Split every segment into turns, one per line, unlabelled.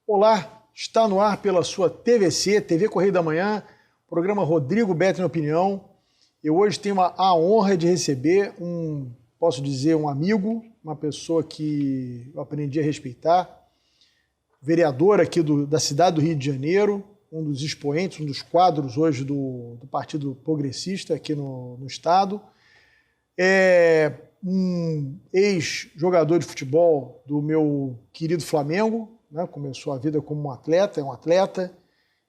Olá, está no ar pela sua TVC, TV Correio da Manhã, programa Rodrigo Betting Opinião. Eu hoje tenho a honra de receber posso dizer, um amigo, uma pessoa que eu aprendi a respeitar, vereador aqui da cidade do Rio de Janeiro, um dos expoentes, um dos quadros hoje do Partido Progressista aqui no estado. É um ex-jogador de futebol do meu querido Flamengo, né? Começou a vida como um atleta, é um atleta,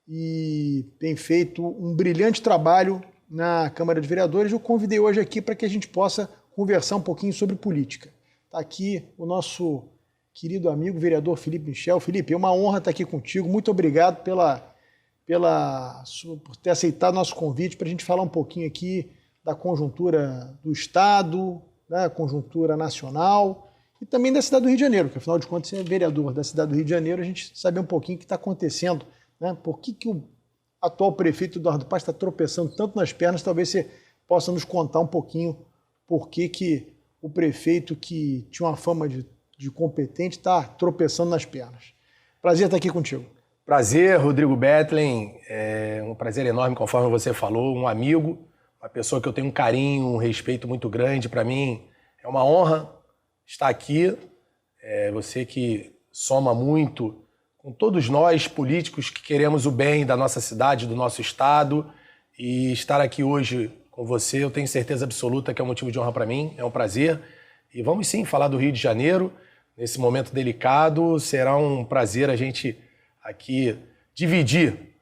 e tem feito um brilhante trabalho na Câmara de Vereadores. Eu convidei hoje aqui para que a gente possa conversar um pouquinho sobre política. Está aqui o nosso querido amigo vereador Felipe Michel. Felipe, é uma honra estar aqui contigo. Muito obrigado por ter aceitado o nosso convite para a gente falar um pouquinho aqui da conjuntura do Estado, da conjuntura nacional e também da cidade do Rio de Janeiro, que afinal de contas você é vereador da cidade do Rio de Janeiro, a gente sabe um pouquinho o que está acontecendo, né? Por que o atual prefeito Eduardo Paes está tropeçando tanto nas pernas? Talvez você possa nos contar um pouquinho por que o prefeito que tinha uma fama de competente está tropeçando nas pernas. Prazer estar aqui contigo.
Prazer, Rodrigo Betting. É um prazer enorme, conforme você falou, um amigo, uma pessoa que eu tenho um carinho, um respeito muito grande. Para mim é uma honra estar aqui. Você que soma muito com todos nós políticos que queremos o bem da nossa cidade, do nosso estado, e estar aqui hoje com você, eu tenho certeza absoluta que é um motivo de honra para mim, é um prazer. E vamos sim falar do Rio de Janeiro, nesse momento delicado. Será um prazer a gente aqui dividir,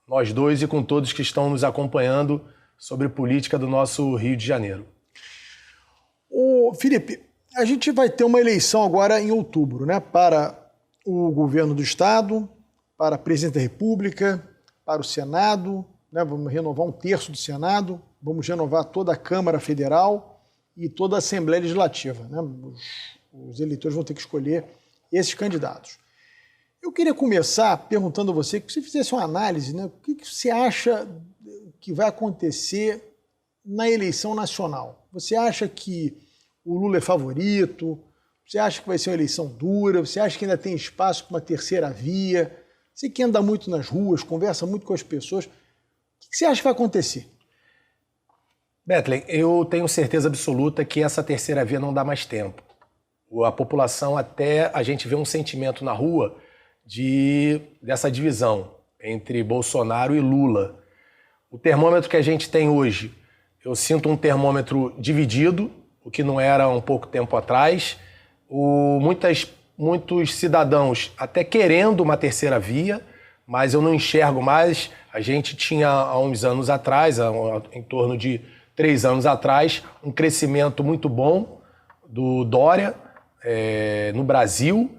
nós dois e com todos que estão nos acompanhando, sobre política do nosso Rio de Janeiro.
Ô, Felipe, a gente vai ter uma eleição agora em outubro, né? Para o governo do Estado, para presidente da República, para o Senado, né? Vamos renovar um terço do Senado, vamos renovar toda a Câmara Federal e toda a Assembleia Legislativa, né? Os eleitores vão ter que escolher esses candidatos. Eu queria começar perguntando a você, que você fizesse uma análise, né? O que você acha que vai acontecer na eleição nacional? Você acha que o Lula é favorito? Você acha que vai ser uma eleição dura? Você acha que ainda tem espaço para uma terceira via? Você que anda muito nas ruas, conversa muito com as pessoas, o que você acha que vai acontecer?
Betting, eu tenho certeza absoluta que essa terceira via não dá mais tempo. A população, até a gente vê um sentimento na rua dessa divisão entre Bolsonaro e Lula. O termômetro que a gente tem hoje, eu sinto um termômetro dividido, o que não era um pouco tempo atrás. Muitos cidadãos até querendo uma terceira via, mas eu não enxergo mais. A gente tinha há uns anos atrás, em torno de 3 anos atrás, um crescimento muito bom do Dória no Brasil,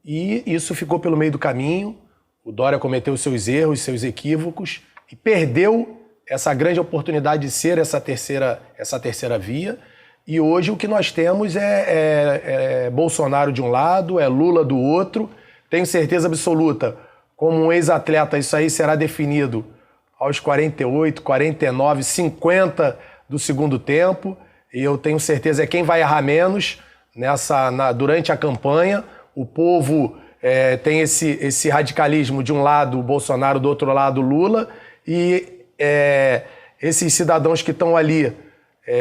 e isso ficou pelo meio do caminho. O Dória cometeu seus erros, seus equívocos e perdeu essa grande oportunidade de ser essa terceira via. E hoje o que nós temos é Bolsonaro de um lado, é Lula do outro. Tenho certeza absoluta, como um ex-atleta, isso aí será definido aos 48, 49, 50 do segundo tempo. E eu tenho certeza quem vai errar menos durante a campanha. O povo tem esse radicalismo de um lado, o Bolsonaro, do outro lado, Lula. E esses cidadãos que estão ali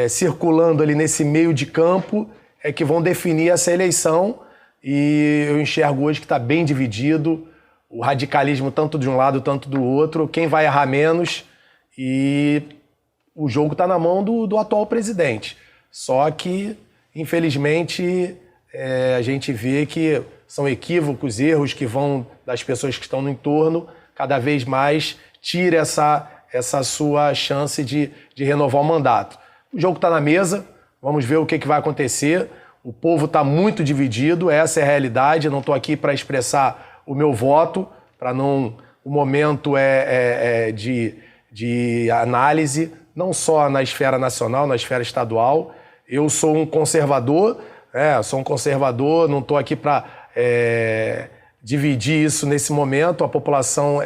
circulando ali nesse meio de campo é que vão definir essa eleição. E eu enxergo hoje que está bem dividido, o radicalismo tanto de um lado, tanto do outro, quem vai errar menos, e o jogo está na mão do atual presidente. Só que, infelizmente, a gente vê que são equívocos, erros que vão das pessoas que estão no entorno, cada vez mais tira essa sua chance de renovar o mandato. O jogo está na mesa, vamos ver o que vai acontecer. O povo está muito dividido, essa é a realidade. Eu não estou aqui para expressar o meu voto, o momento de análise, não só na esfera nacional, na esfera estadual. Eu sou um conservador, não estou aqui para dividir isso nesse momento. A população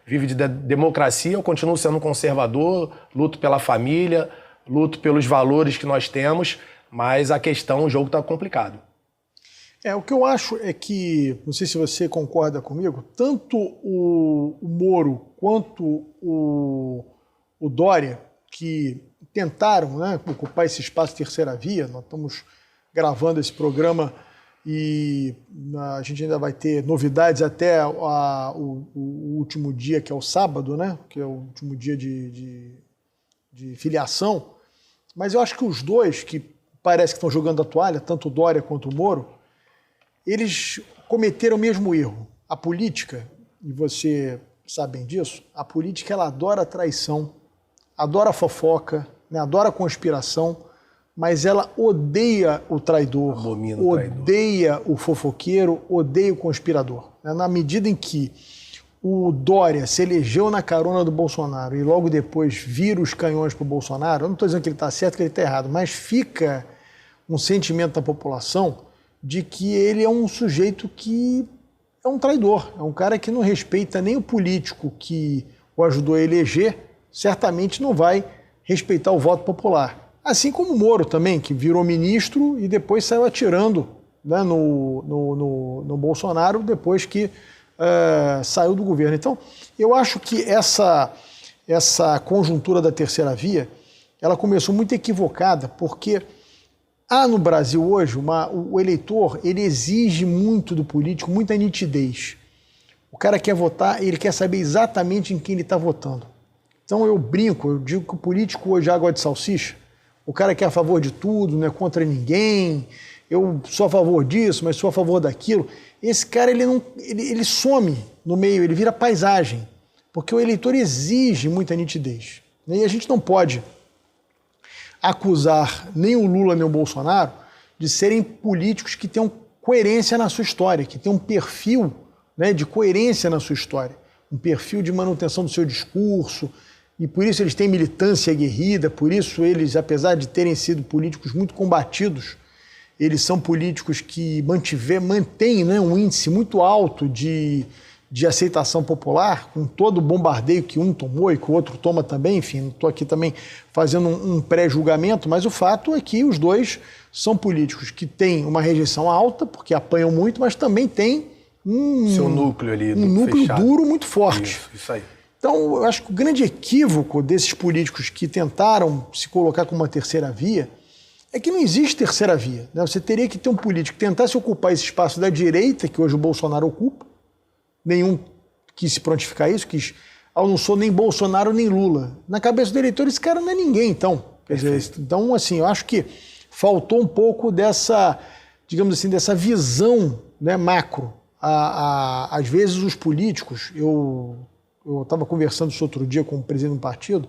vive de democracia, eu continuo sendo um conservador, luto pela família, luto pelos valores que nós temos, mas o jogo está complicado.
O que eu acho é que, não sei se você concorda comigo, tanto o Moro quanto o Dória, que tentaram, né, ocupar esse espaço terceira via, nós estamos gravando esse programa e a gente ainda vai ter novidades até o último dia, que é o sábado, né, que é o último dia de filiação. Mas eu acho que os dois, que parece que estão jogando a toalha, tanto o Dória quanto o Moro, eles cometeram o mesmo erro. A política, e você sabe bem disso, a política ela adora a traição, adora a fofoca, né, adora a conspiração, mas ela odeia o traidor, odeia o fofoqueiro, odeia o conspirador. Na medida em que o Dória se elegeu na carona do Bolsonaro e logo depois vira os canhões para o Bolsonaro, eu não estou dizendo que ele está certo, que ele está errado, mas fica um sentimento da população de que ele é um sujeito que é um traidor, é um cara que não respeita nem o político que o ajudou a eleger, certamente não vai respeitar o voto popular. Assim como o Moro também, que virou ministro e depois saiu atirando, né, no Bolsonaro depois que saiu do governo. Então, eu acho que essa conjuntura da terceira via, ela começou muito equivocada, porque no Brasil hoje, o eleitor, ele exige muito do político, muita nitidez. O cara quer votar, ele quer saber exatamente em quem ele está votando. Então eu brinco, eu digo que o político hoje é água de salsicha. O cara que é a favor de tudo, não é contra ninguém, eu sou a favor disso, mas sou a favor daquilo. Esse cara, ele some no meio, ele vira paisagem, porque o eleitor exige muita nitidez. E a gente não pode acusar nem o Lula nem o Bolsonaro de serem políticos que tenham coerência na sua história, que tenham um perfil, né, de coerência na sua história, um perfil de manutenção do seu discurso, e por isso eles têm militância aguerrida, por isso eles, apesar de terem sido políticos muito combatidos, eles são políticos que mantêm, né, um índice muito alto de aceitação popular, com todo o bombardeio que um tomou e que o outro toma também, enfim, não estou aqui também fazendo um pré-julgamento, mas o fato é que os dois são políticos que têm uma rejeição alta, porque apanham muito, mas também têm
seu núcleo ali,
um núcleo fechado, duro muito forte.
Isso aí.
Então, eu acho que o grande equívoco desses políticos que tentaram se colocar como uma terceira via é que não existe terceira via, né? Você teria que ter um político que tentasse ocupar esse espaço da direita, que hoje o Bolsonaro ocupa. Nenhum quis se prontificar isso, eu não sou nem Bolsonaro nem Lula. Na cabeça do eleitor, esse cara não é ninguém, então. Quer dizer, então, assim, eu acho que faltou um pouco dessa, digamos assim, dessa visão, né, macro. Às vezes os políticos, eu estava conversando isso outro dia com o presidente de um partido,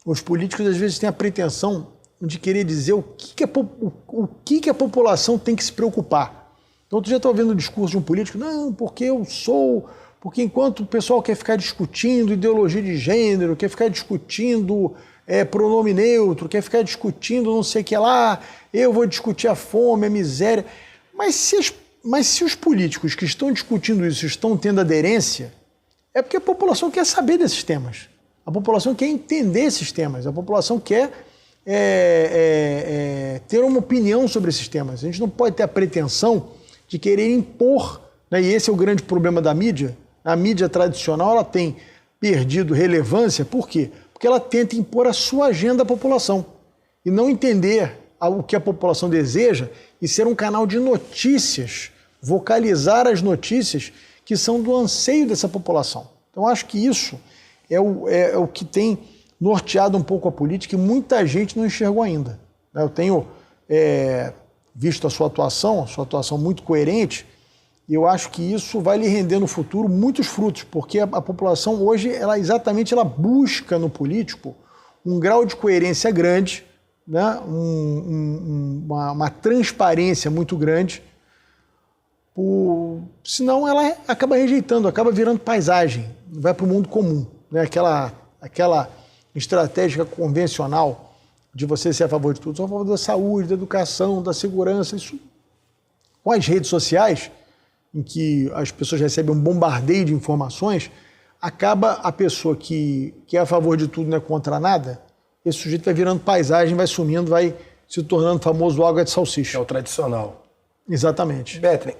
os políticos às vezes têm a pretensão de querer dizer o que a população tem que se preocupar. Então, outro dia eu estava vendo o discurso de um político, não, porque enquanto o pessoal quer ficar discutindo ideologia de gênero, quer ficar discutindo pronome neutro, quer ficar discutindo não sei o que lá, eu vou discutir a fome, a miséria. Mas se os políticos que estão discutindo isso estão tendo aderência, é porque a população quer saber desses temas. A população quer entender esses temas. A população quer ter uma opinião sobre esses temas. A gente não pode ter a pretensão de querer impor, né? E esse é o grande problema da mídia. A mídia tradicional ela tem perdido relevância. Por quê? Porque ela tenta impor a sua agenda à população e não entender o que a população deseja e ser um canal de notícias, vocalizar as notícias que são do anseio dessa população. Então, acho que isso é o que tem norteado um pouco a política e muita gente não enxergou ainda. Eu tenho visto a sua atuação muito coerente, e eu acho que isso vai lhe render no futuro muitos frutos, porque a população hoje, ela busca no político um grau de coerência grande, né? uma transparência muito grande, senão ela acaba rejeitando, acaba virando paisagem, vai para o mundo comum, né? Aquela estratégia convencional de você ser a favor de tudo, sou a favor da saúde, da educação, da segurança, isso com as redes sociais, em que as pessoas recebem um bombardeio de informações, acaba a pessoa que é a favor de tudo, não é contra nada, esse sujeito vai virando paisagem, vai sumindo, vai se tornando famoso água de salsicha.
É o tradicional.
Exatamente.
Bethlen,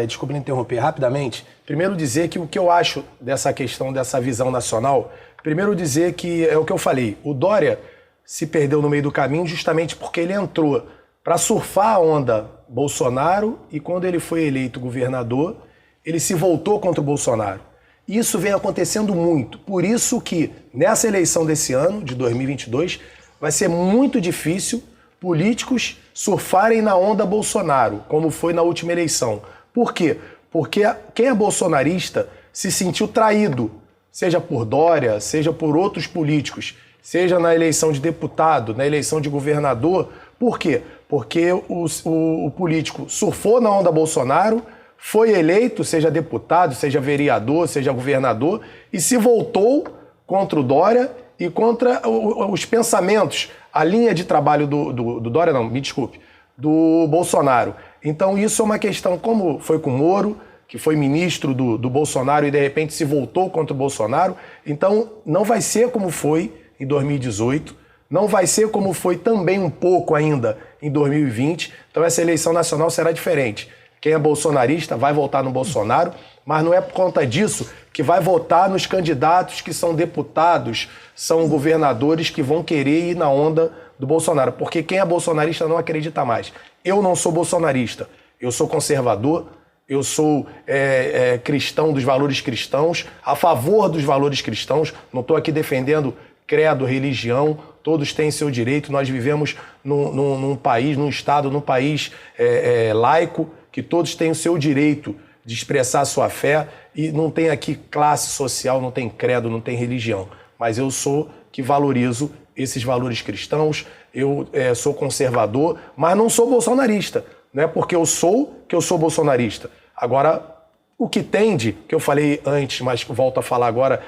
desculpe me interromper rapidamente. Primeiro dizer que o que eu acho dessa questão, dessa visão nacional, primeiro dizer que é o que eu falei, o Dória se perdeu no meio do caminho justamente porque ele entrou para surfar a onda Bolsonaro e quando ele foi eleito governador, ele se voltou contra o Bolsonaro. Isso vem acontecendo muito, por isso que nessa eleição desse ano, de 2022, vai ser muito difícil políticos surfarem na onda Bolsonaro, como foi na última eleição. Por quê? Porque quem é bolsonarista se sentiu traído, seja por Dória, seja por outros políticos, seja na eleição de deputado, na eleição de governador. Por quê? Porque o político surfou na onda Bolsonaro, foi eleito, seja deputado, seja vereador, seja governador, e se voltou contra o Dória e contra os pensamentos, a linha de trabalho do Dória, não, me desculpe, do Bolsonaro. Então isso é uma questão, como foi com o Moro, que foi ministro do Bolsonaro e de repente se voltou contra o Bolsonaro. Então não vai ser como foi em 2018, não vai ser como foi também um pouco ainda em 2020. Então essa eleição nacional será diferente. Quem é bolsonarista vai votar no Bolsonaro, mas não é por conta disso que vai votar nos candidatos que são deputados, são governadores que vão querer ir na onda do Bolsonaro. Porque quem é bolsonarista não acredita mais. Eu não sou bolsonarista, eu sou conservador, eu sou cristão dos valores cristãos, a favor dos valores cristãos, não estou aqui defendendo credo, religião, todos têm seu direito, nós vivemos num país, num estado, num país laico, que todos têm o seu direito de expressar a sua fé e não tem aqui classe social, não tem credo, não tem religião. Mas eu sou que valorizo esses valores cristãos, eu sou conservador, mas não sou bolsonarista. Não é porque eu sou que eu sou bolsonarista. Agora, o que tende, que eu falei antes, mas volto a falar agora,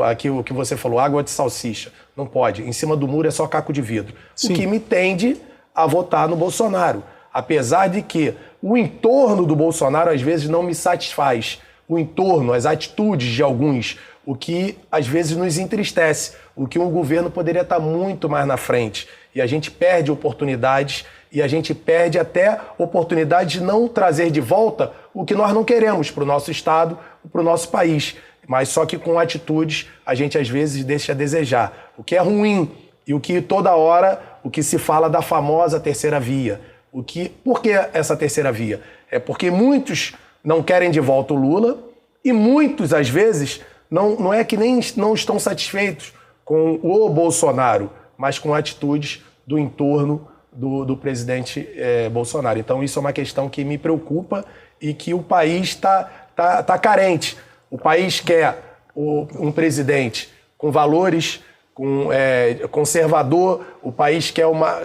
aqui o que você falou, água de salsicha, não pode. Em cima do muro é só caco de vidro. Sim. O que me tende a votar no Bolsonaro. Apesar de que o entorno do Bolsonaro às vezes não me satisfaz. O entorno, as atitudes de alguns, o que às vezes nos entristece. O que um governo poderia estar muito mais na frente. E a gente perde oportunidades e a gente perde até oportunidade de não trazer de volta o que nós não queremos para o nosso estado, para o nosso país. Mas só que com atitudes a gente às vezes deixa a desejar. O que é ruim e o que toda hora, o que se fala da famosa terceira via. Por que essa terceira via? É porque muitos não querem de volta o Lula e muitos, às vezes, não é que nem não estão satisfeitos com o Bolsonaro, mas com atitudes do entorno do presidente Bolsonaro. Então isso é uma questão que me preocupa e que o país está carente. O país quer um presidente com valores conservador, o país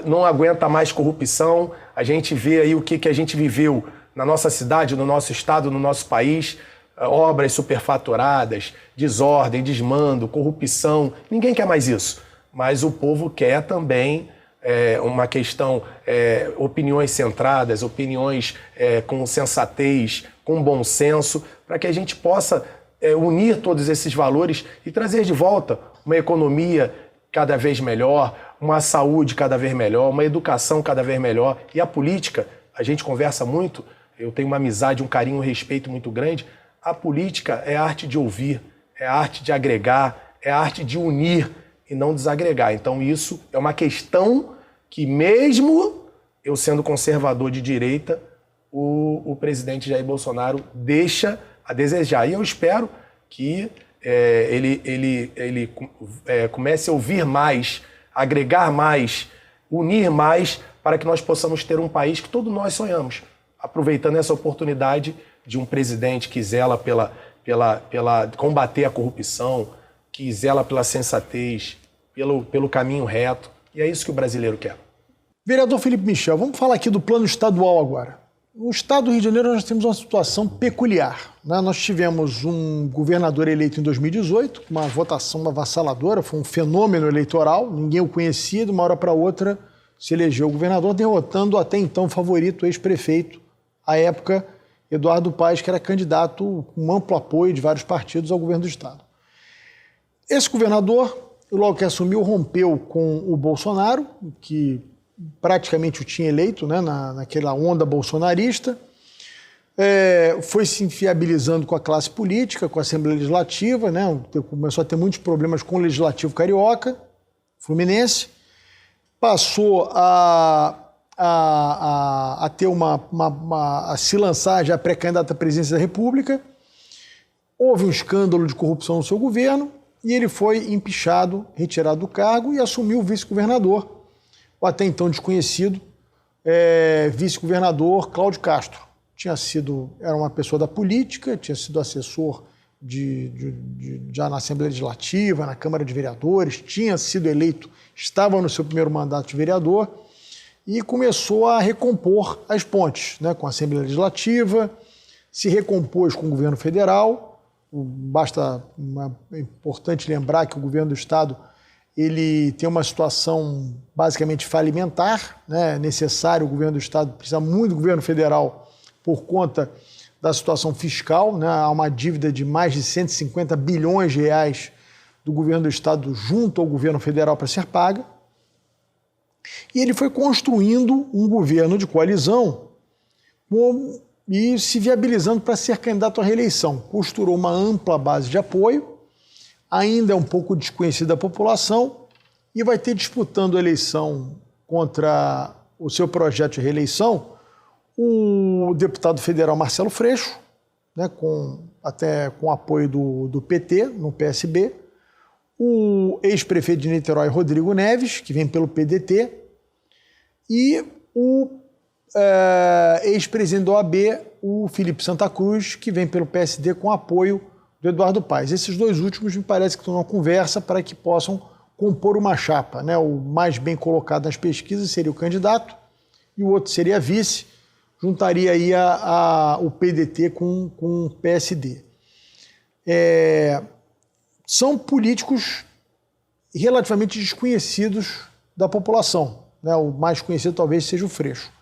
não aguenta mais corrupção. A gente vê aí o que a gente viveu na nossa cidade, no nosso estado, no nosso país, obras superfaturadas, desordem, desmando, corrupção. Ninguém quer mais isso, mas o povo quer também uma questão, opiniões centradas, opiniões com sensatez, com bom senso, para que a gente possa unir todos esses valores e trazer de volta uma economia cada vez melhor, uma saúde cada vez melhor, uma educação cada vez melhor. E a política, a gente conversa muito, eu tenho uma amizade, um carinho, um respeito muito grande. A política é a arte de ouvir, é a arte de agregar, é a arte de unir e não desagregar. Então isso é uma questão que mesmo eu sendo conservador de direita, o presidente Jair Bolsonaro deixa a desejar. E eu espero que ele comece a ouvir mais, agregar mais, unir mais, para que nós possamos ter um país que todos nós sonhamos, aproveitando essa oportunidade de um presidente que zela pela combater a corrupção, que zela pela sensatez, pelo caminho reto. E é isso que o brasileiro quer.
Vereador Felipe Michel, vamos falar aqui do plano estadual agora. No estado do Rio de Janeiro nós temos uma situação peculiar, né? Nós tivemos um governador eleito em 2018, uma votação avassaladora, foi um fenômeno eleitoral, ninguém o conhecia, de uma hora para outra se elegeu o governador, derrotando até então o favorito ex-prefeito, à época, Eduardo Paes, que era candidato com amplo apoio de vários partidos ao governo do estado. Esse governador, logo que assumiu, rompeu com o Bolsonaro, que praticamente o tinha eleito, né, naquela onda bolsonarista. Foi se inviabilizando com a classe política, com a Assembleia Legislativa, né, começou a ter muitos problemas com o Legislativo Carioca, Fluminense, passou a ter a se lançar já pré-candidato à presidência da República, houve um escândalo de corrupção no seu governo e ele foi empichado, retirado do cargo e assumiu o vice-governador, o até então desconhecido vice-governador Cláudio Castro. Era uma pessoa da política, tinha sido assessor já na Assembleia Legislativa, na Câmara de Vereadores, tinha sido eleito, estava no seu primeiro mandato de vereador e começou a recompor as pontes, né, com a Assembleia Legislativa, se recompôs com o governo federal. É importante lembrar que o governo do Estado ele tem uma situação basicamente falimentar, né, necessário, o governo do Estado precisa muito do governo federal por conta da situação fiscal, né? Há uma dívida de mais de 150 bilhões de reais do governo do Estado junto ao governo federal para ser paga. E ele foi construindo um governo de coalizão e se viabilizando para ser candidato à reeleição. Costurou uma ampla base de apoio, ainda é um pouco desconhecida da população, e vai ter disputando a eleição contra o seu projeto de reeleição o deputado federal Marcelo Freixo, né, até com apoio do PT, no PSB, o ex-prefeito de Niterói, Rodrigo Neves, que vem pelo PDT, e o ex-presidente do OAB, o Felipe Santa Cruz, que vem pelo PSD com apoio do Eduardo Paes. Esses dois últimos me parece que estão numa conversa para que possam compor uma chapa, né? O mais bem colocado nas pesquisas seria o candidato e o outro seria vice, juntaria aí o PDT com o PSD. São políticos relativamente desconhecidos da população, né? O mais conhecido talvez seja o Freixo.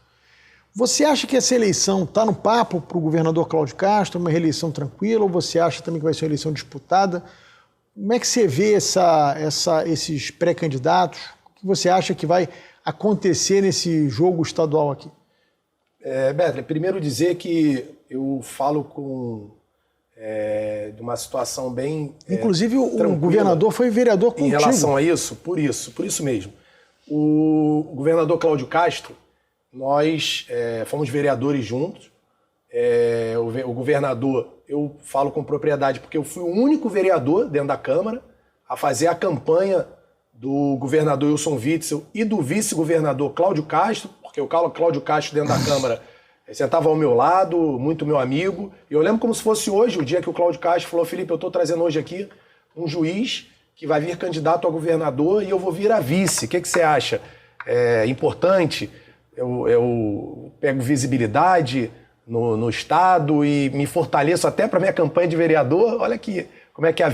Você acha que essa eleição está no papo para o governador Cláudio Castro, uma reeleição tranquila, ou você acha também que vai ser uma eleição disputada? Como é que você vê esses pré-candidatos? O que você acha que vai acontecer nesse jogo estadual aqui?
Betley, primeiro dizer que eu falo de uma situação bem
inclusive o governador foi vereador contigo.
Em relação a isso, por isso mesmo. O governador Cláudio Castro, nós fomos vereadores juntos. O governador, eu falo com propriedade porque eu fui o único vereador dentro da Câmara a fazer a campanha do governador Wilson Witzel e do vice-governador Cláudio Castro, porque o Cláudio Castro dentro da Câmara sentava ao meu lado, muito meu amigo, e eu lembro como se fosse hoje, o dia que o Cláudio Castro falou: Felipe, eu estou trazendo hoje aqui um juiz que vai vir candidato a governador e eu vou vir a vice, o que você acha? É importante, eu pego visibilidade no Estado e me fortaleço até para minha campanha de vereador. Olha aqui como é que é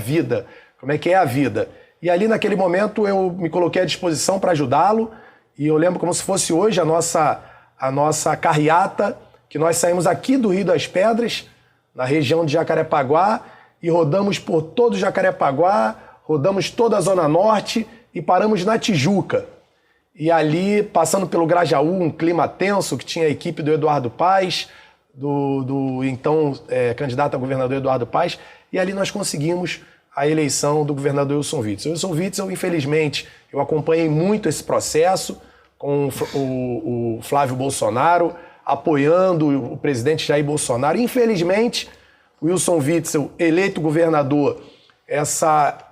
a vida. E ali naquele momento eu me coloquei à disposição para ajudá-lo, e eu lembro como se fosse hoje a nossa carreata, que nós saímos aqui do Rio das Pedras, na região de Jacarepaguá, e rodamos por todo Jacarepaguá, rodamos toda a Zona Norte e paramos na Tijuca. E ali, passando pelo Grajaú, um clima tenso, que tinha a equipe do Eduardo Paes, do então candidato a governador Eduardo Paes, e ali nós conseguimos a eleição do governador Wilson Witzel. Wilson Witzel, infelizmente, eu acompanhei muito esse processo com o Flávio Bolsonaro, apoiando o presidente Jair Bolsonaro. Infelizmente, o Wilson Witzel, eleito governador,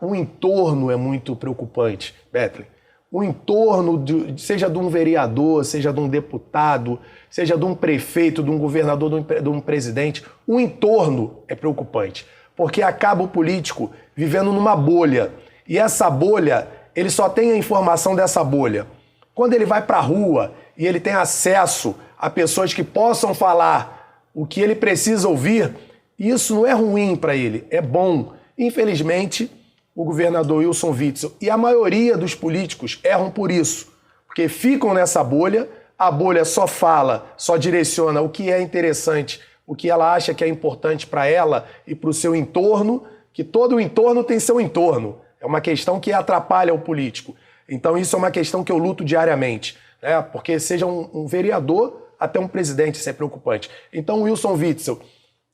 o entorno é muito preocupante, Betley. O entorno, seja de um vereador, seja de um deputado, seja de um prefeito, de um governador, de um presidente, o entorno é preocupante, porque acaba o político vivendo numa bolha, e essa bolha, ele só tem a informação dessa bolha. Quando ele vai para a rua e ele tem acesso a pessoas que possam falar o que ele precisa ouvir, isso não é ruim para ele, é bom. Infelizmente, o governador Wilson Witzel e a maioria dos políticos erram por isso, porque ficam nessa bolha, a bolha só fala, só direciona o que é interessante, o que ela acha que é importante para ela e para o seu entorno, que todo o entorno tem seu entorno. É uma questão que atrapalha o político. Então isso é uma questão que eu luto diariamente. né? Porque seja um vereador até um presidente, isso é preocupante. Então, o Wilson Witzel,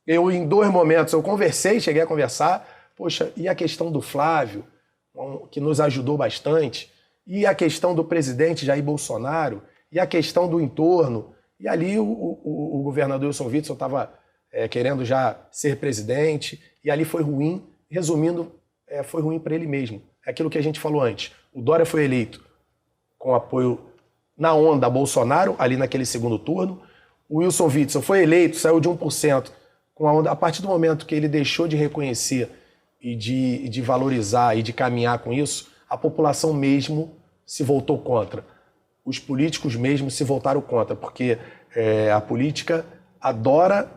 eu em 2 momentos eu cheguei a conversar, poxa, e a questão do Flávio, que nos ajudou bastante, e a questão do presidente Jair Bolsonaro, e a questão do entorno, e ali o governador Wilson Witzel estava querendo já ser presidente, e ali foi ruim, resumindo, foi ruim para ele mesmo. É aquilo que a gente falou antes, o Dória foi eleito com apoio na onda Bolsonaro, ali naquele segundo turno, o Wilson Witzel foi eleito, saiu de 1%, com a onda, a partir do momento que ele deixou de reconhecer e de valorizar e de caminhar com isso, a população mesmo se voltou contra. Os políticos mesmo se voltaram contra, porque a política adora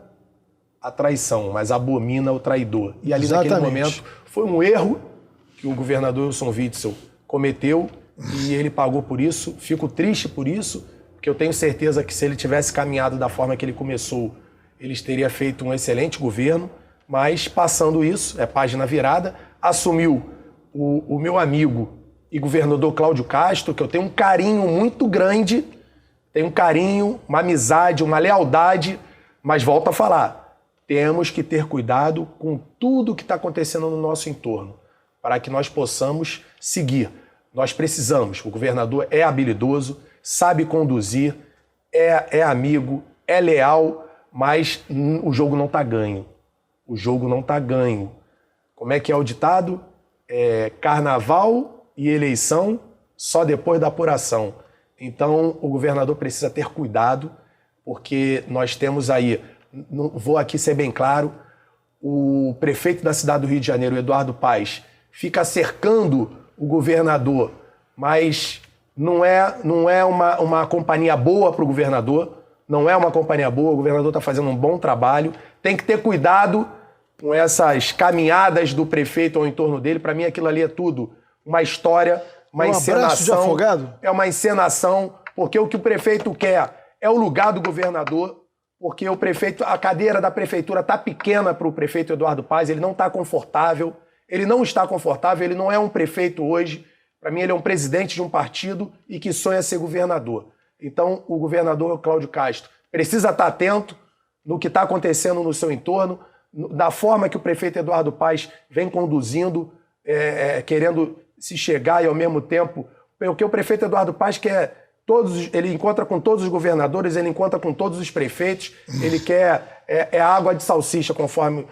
a traição, mas abomina o traidor. E ali naquele momento foi um erro que o governador Wilson Witzel cometeu e ele pagou por isso. Fico triste por isso, porque eu tenho certeza que se ele tivesse caminhado da forma que ele começou, ele teria feito um excelente governo, mas passando isso, página virada, assumiu o meu amigo e governador Cláudio Castro, que eu tenho um carinho muito grande, tenho um carinho, uma amizade, uma lealdade, mas volto a falar, temos que ter cuidado com tudo que está acontecendo no nosso entorno, para que nós possamos seguir. Nós precisamos, o governador é habilidoso, sabe conduzir, é amigo, é leal, mas o jogo não está ganho. O jogo não está ganho. Como é que é o ditado? Carnaval e eleição só depois da apuração. Então, o governador precisa ter cuidado, porque nós temos aí, vou aqui ser bem claro, o prefeito da cidade do Rio de Janeiro, Eduardo Paes, fica cercando o governador, mas não é uma companhia boa para o governador, não é uma companhia boa, o governador está fazendo um bom trabalho, tem que ter cuidado com essas caminhadas do prefeito ao entorno dele. Para mim aquilo ali é tudo uma história, uma encenação. De afogado? É uma encenação, porque o que o prefeito quer é o lugar do governador, porque o prefeito, a cadeira da prefeitura está pequena para o prefeito Eduardo Paes, ele não está confortável, ele não é um prefeito hoje, para mim ele é um presidente de um partido e que sonha ser governador. Então o governador Cláudio Castro precisa estar atento no que está acontecendo no seu entorno, da forma que o prefeito Eduardo Paes vem conduzindo, querendo se chegar e ao mesmo tempo, porque o prefeito Eduardo Paes quer ele encontra com todos os governadores, ele encontra com todos os prefeitos, ele quer água de salsicha, conforme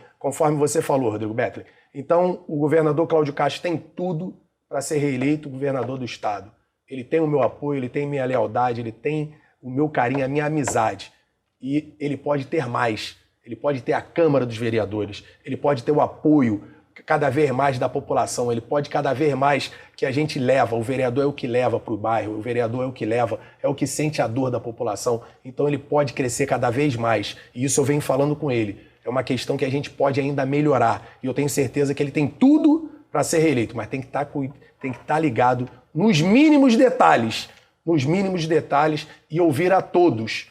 você falou, Rodrigo Bettler. Então, o governador Cláudio Castro tem tudo para ser reeleito governador do estado. Ele tem o meu apoio, ele tem minha lealdade, ele tem o meu carinho, a minha amizade. E ele pode ter mais. Ele pode ter a Câmara dos Vereadores, ele pode ter o apoio cada vez mais da população, ele pode cada vez mais que a gente leva, o vereador é o que leva para o bairro, o vereador é o que leva, é o que sente a dor da população, então ele pode crescer cada vez mais, e isso eu venho falando com ele, é uma questão que a gente pode ainda melhorar, e eu tenho certeza que ele tem tudo para ser reeleito, mas tem que estar ligado nos mínimos detalhes, e ouvir a todos,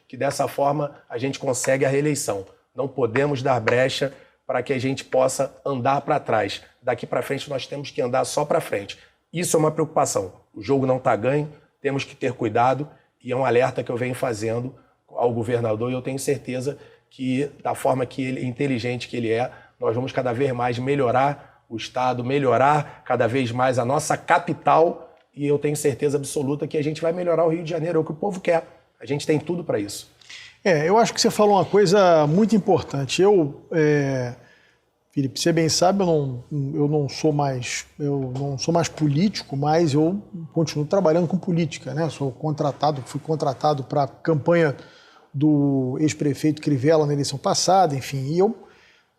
que dessa forma a gente consegue a reeleição. Não podemos dar brecha para que a gente possa andar para trás. Daqui para frente nós temos que andar só para frente. Isso é uma preocupação. O jogo não está ganho, temos que ter cuidado e é um alerta que eu venho fazendo ao governador e eu tenho certeza que, da forma que ele, inteligente que ele é, nós vamos cada vez mais melhorar o estado, melhorar cada vez mais a nossa capital e eu tenho certeza absoluta que a gente vai melhorar o Rio de Janeiro, é o que o povo quer. A gente tem tudo para isso.
Eu acho que você falou uma coisa muito importante. Felipe, você bem sabe, eu não sou mais político, mas eu continuo trabalhando com política, né? Fui contratado para a campanha do ex-prefeito Crivella na eleição passada, enfim. E eu,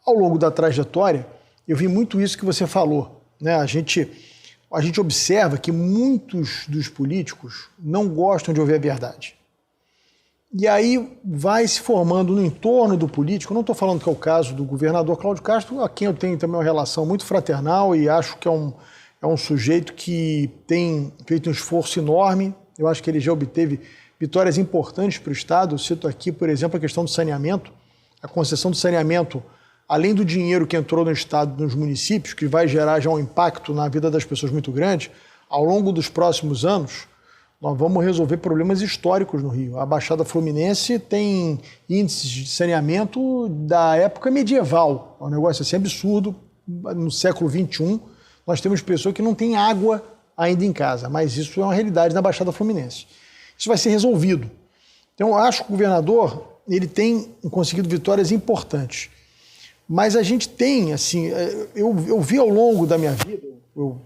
ao longo da trajetória, eu vi muito isso que você falou, né? A gente observa que muitos dos políticos não gostam de ouvir a verdade. E aí vai se formando no entorno do político, não estou falando que é o caso do governador Cláudio Castro, a quem eu tenho também uma relação muito fraternal e acho que é um sujeito que tem feito um esforço enorme, eu acho que ele já obteve vitórias importantes para o Estado, eu cito aqui, por exemplo, a questão do saneamento, a concessão do saneamento, além do dinheiro que entrou no Estado, nos municípios, que vai gerar já um impacto na vida das pessoas muito grande, ao longo dos próximos anos, nós vamos resolver problemas históricos no Rio. A Baixada Fluminense tem índices de saneamento da época medieval. É um negócio assim absurdo. No século XXI, nós temos pessoas que não têm água ainda em casa, mas isso é uma realidade na Baixada Fluminense. Isso vai ser resolvido. Então, eu acho que o governador ele tem conseguido vitórias importantes. Mas a gente tem, assim, eu vi ao longo da minha vida, eu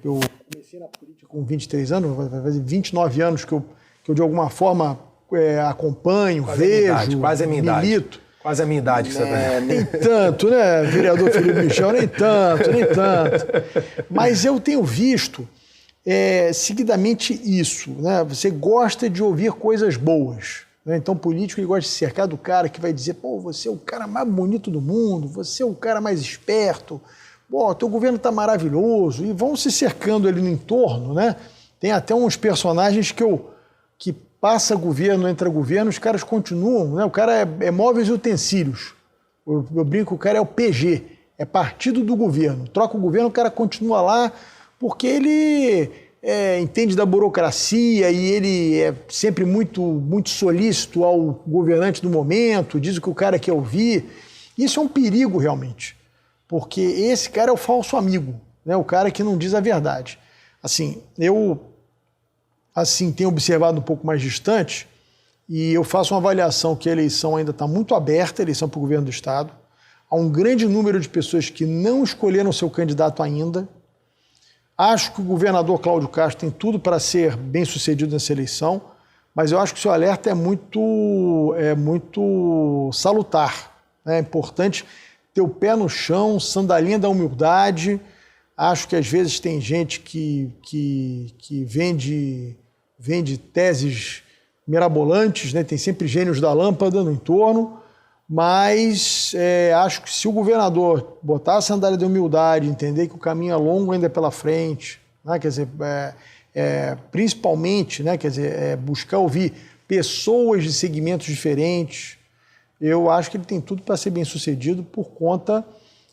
comecei na política com 23 anos, vai fazer 29 anos que eu de alguma forma acompanho, vejo,
quase a minha idade.
Milito.
Quase a minha idade que você tá.
Nem tanto, né, vereador Felipe Michel, nem tanto. Mas eu tenho visto seguidamente isso, né? Você gosta de ouvir coisas boas. Então, político, ele gosta de se cercar do cara que vai dizer, pô, você é o cara mais bonito do mundo, você é o cara mais esperto, pô, teu governo tá maravilhoso, e vão se cercando ali no entorno, né? Tem até uns personagens que passa governo, entra governo, os caras continuam, né? O cara é móveis e utensílios. Eu brinco, o cara é o PG, é partido do governo. Troca o governo, o cara continua lá, porque ele entende da burocracia e ele é sempre muito, muito solícito ao governante do momento, diz o que o cara quer ouvir. Isso é um perigo realmente, porque esse cara é o falso amigo, né? O cara que não diz a verdade. Assim, eu tenho observado um pouco mais distante e eu faço uma avaliação que a eleição ainda está muito aberta, a eleição para o governo do Estado. Há um grande número de pessoas que não escolheram seu candidato ainda. Acho que o governador Cláudio Castro tem tudo para ser bem sucedido nessa eleição, mas eu acho que o seu alerta é muito salutar. Né? É importante ter o pé no chão, sandalinha da humildade. Acho que às vezes tem gente que vende teses mirabolantes, né? Tem sempre gênios da lâmpada no entorno, mas acho que se o governador botar a sandália da humildade, entender que o caminho é longo ainda pela frente, né? Quer dizer, principalmente, né? Quer dizer, buscar ouvir pessoas de segmentos diferentes, eu acho que ele tem tudo para ser bem sucedido por conta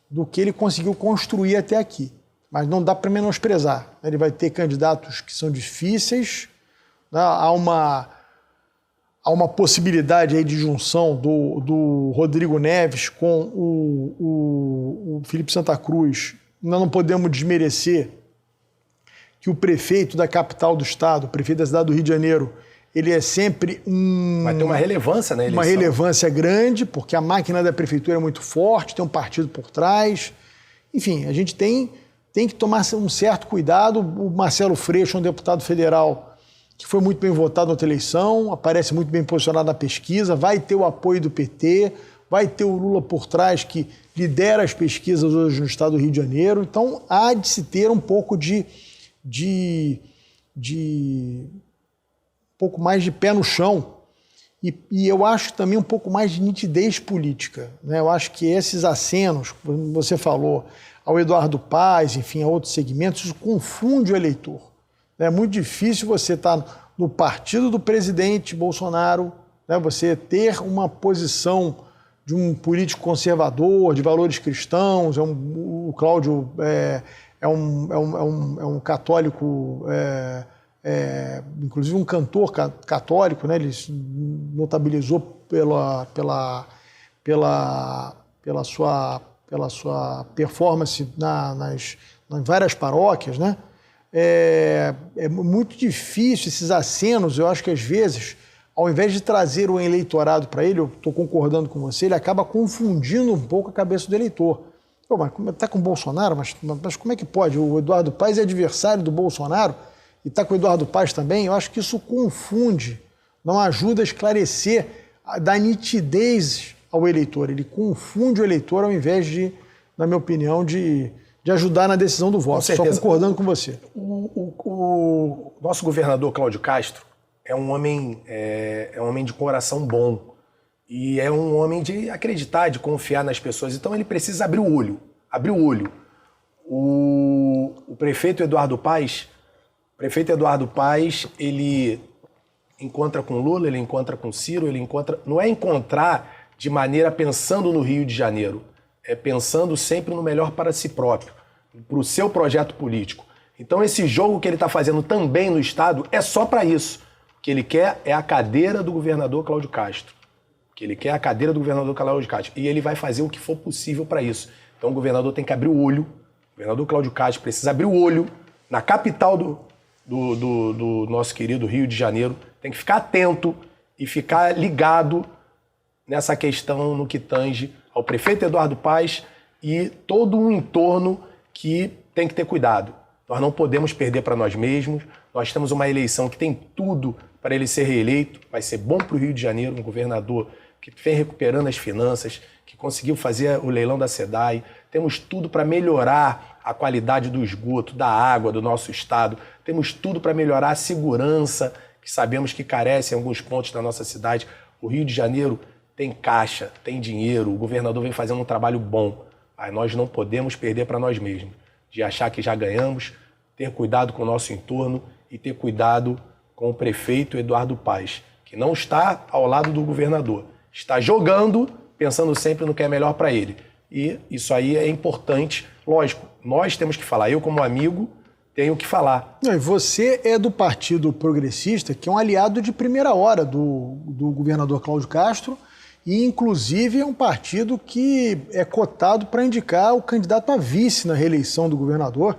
do que ele conseguiu construir até aqui. Mas não dá para menosprezar. Ele vai ter candidatos que são difíceis, né? Há uma possibilidade aí de junção do Rodrigo Neves com o Felipe Santa Cruz. Nós não podemos desmerecer que o prefeito da capital do estado, o prefeito da cidade do Rio de Janeiro, ele é sempre
vai ter uma relevância na eleição.
Uma relevância grande, porque a máquina da prefeitura é muito forte, tem um partido por trás. Enfim, a gente tem que tomar um certo cuidado. O Marcelo Freixo é um deputado federal que foi muito bem votado na outra eleição, aparece muito bem posicionado na pesquisa, vai ter o apoio do PT, vai ter o Lula por trás, que lidera as pesquisas hoje no estado do Rio de Janeiro. Então, há de se ter um pouco um pouco mais de pé no chão e eu acho também um pouco mais de nitidez política, né? Eu acho que esses acenos, como você falou, ao Eduardo Paes, enfim, a outros segmentos, isso confunde o eleitor. É muito difícil você estar no partido do presidente Bolsonaro, né? Você ter uma posição de um político conservador, de valores cristãos. O Cláudio é um católico, inclusive um cantor católico, né? Ele se notabilizou pela sua performance nas várias paróquias, né? É muito difícil esses acenos. Eu acho que às vezes, ao invés de trazer o eleitorado para ele, eu estou concordando com você, ele acaba confundindo um pouco a cabeça do eleitor. Pô, mas está com o Bolsonaro, mas como é que pode? O Eduardo Paes é adversário do Bolsonaro e está com o Eduardo Paes também. Eu acho que isso confunde, não ajuda a esclarecer, a dar nitidez ao eleitor. Ele confunde o eleitor ao invés de, na minha opinião, de ajudar na decisão do voto. Só concordando com você.
O nosso governador Cláudio Castro é um homem de coração bom e é um homem de acreditar, de confiar nas pessoas. Então ele precisa abrir o olho. O prefeito Eduardo Paes, ele encontra com Lula, ele encontra com Ciro, não é encontrar de maneira pensando no Rio de Janeiro, é pensando sempre no melhor para si próprio, para o seu projeto político. Então esse jogo que ele está fazendo também no Estado é só para isso. que ele quer é a cadeira do governador Cláudio Castro. Que ele quer a cadeira do governador Cláudio Castro. E ele vai fazer o que for possível para isso. Então o governador tem que abrir o olho. O governador Cláudio Castro precisa abrir o olho na capital do nosso querido Rio de Janeiro. Tem que ficar atento e ficar ligado nessa questão no que tange ao prefeito Eduardo Paes e todo um entorno que tem que ter cuidado. Nós não podemos perder para nós mesmos. Nós temos uma eleição que tem tudo para ele ser reeleito. Vai ser bom para o Rio de Janeiro, um governador que vem recuperando as finanças, que conseguiu fazer o leilão da SEDAI. Temos tudo para melhorar a qualidade do esgoto, da água do nosso estado. Temos tudo para melhorar a segurança, que sabemos que carece em alguns pontos da nossa cidade. O Rio de Janeiro tem caixa, tem dinheiro, o governador vem fazendo um trabalho bom. Aí nós não podemos perder para nós mesmos, de achar que já ganhamos, ter cuidado com o nosso entorno e ter cuidado com o prefeito Eduardo Paes, que não está ao lado do governador, está jogando, pensando sempre no que é melhor para ele. E isso aí é importante, lógico, nós temos que falar, eu como amigo tenho que falar.
Não, e você é do Partido Progressista, que é um aliado de primeira hora do governador Cláudio Castro, e inclusive é um partido que é cotado para indicar o candidato a vice na reeleição do governador.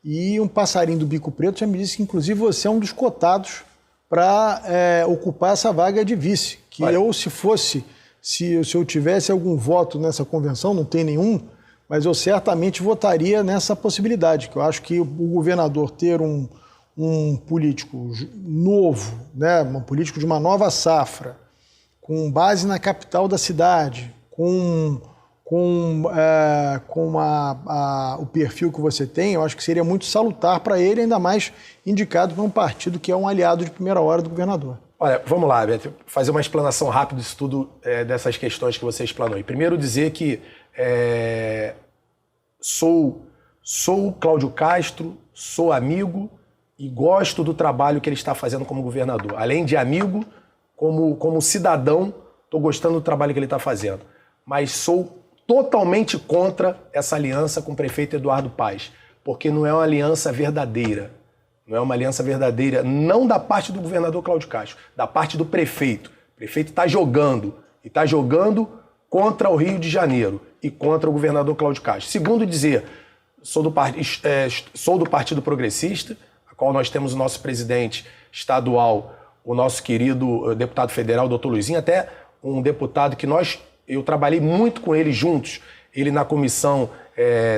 E um passarinho do Bico Preto já me disse que inclusive você é um dos cotados para ocupar essa vaga de vice. Que olha, eu, se eu tivesse algum voto nessa convenção, não tem nenhum, mas eu certamente votaria nessa possibilidade, que eu acho que o governador ter um político novo, né, um político de uma nova safra, com base na capital da cidade, com o perfil que você tem, eu acho que seria muito salutar para ele, ainda mais indicado por um partido que é um aliado de primeira hora do governador.
Olha, vamos lá, Beto, fazer uma explanação rápida disso tudo, dessas questões que você explanou. E primeiro dizer que sou o Cláudio Castro, sou amigo e gosto do trabalho que ele está fazendo como governador. Além de amigo, como cidadão, estou gostando do trabalho que ele está fazendo. Mas sou totalmente contra essa aliança com o prefeito Eduardo Paes, porque não é uma aliança verdadeira. Não é uma aliança verdadeira, não da parte do governador Cláudio Castro, da parte do prefeito. O prefeito está jogando, e está jogando contra o Rio de Janeiro e contra o governador Cláudio Castro. Segundo dizer, sou do Partido Progressista, a qual nós temos o nosso presidente estadual, o nosso querido deputado federal, doutor Luizinho, até um deputado que eu trabalhei muito com ele juntos, ele na comissão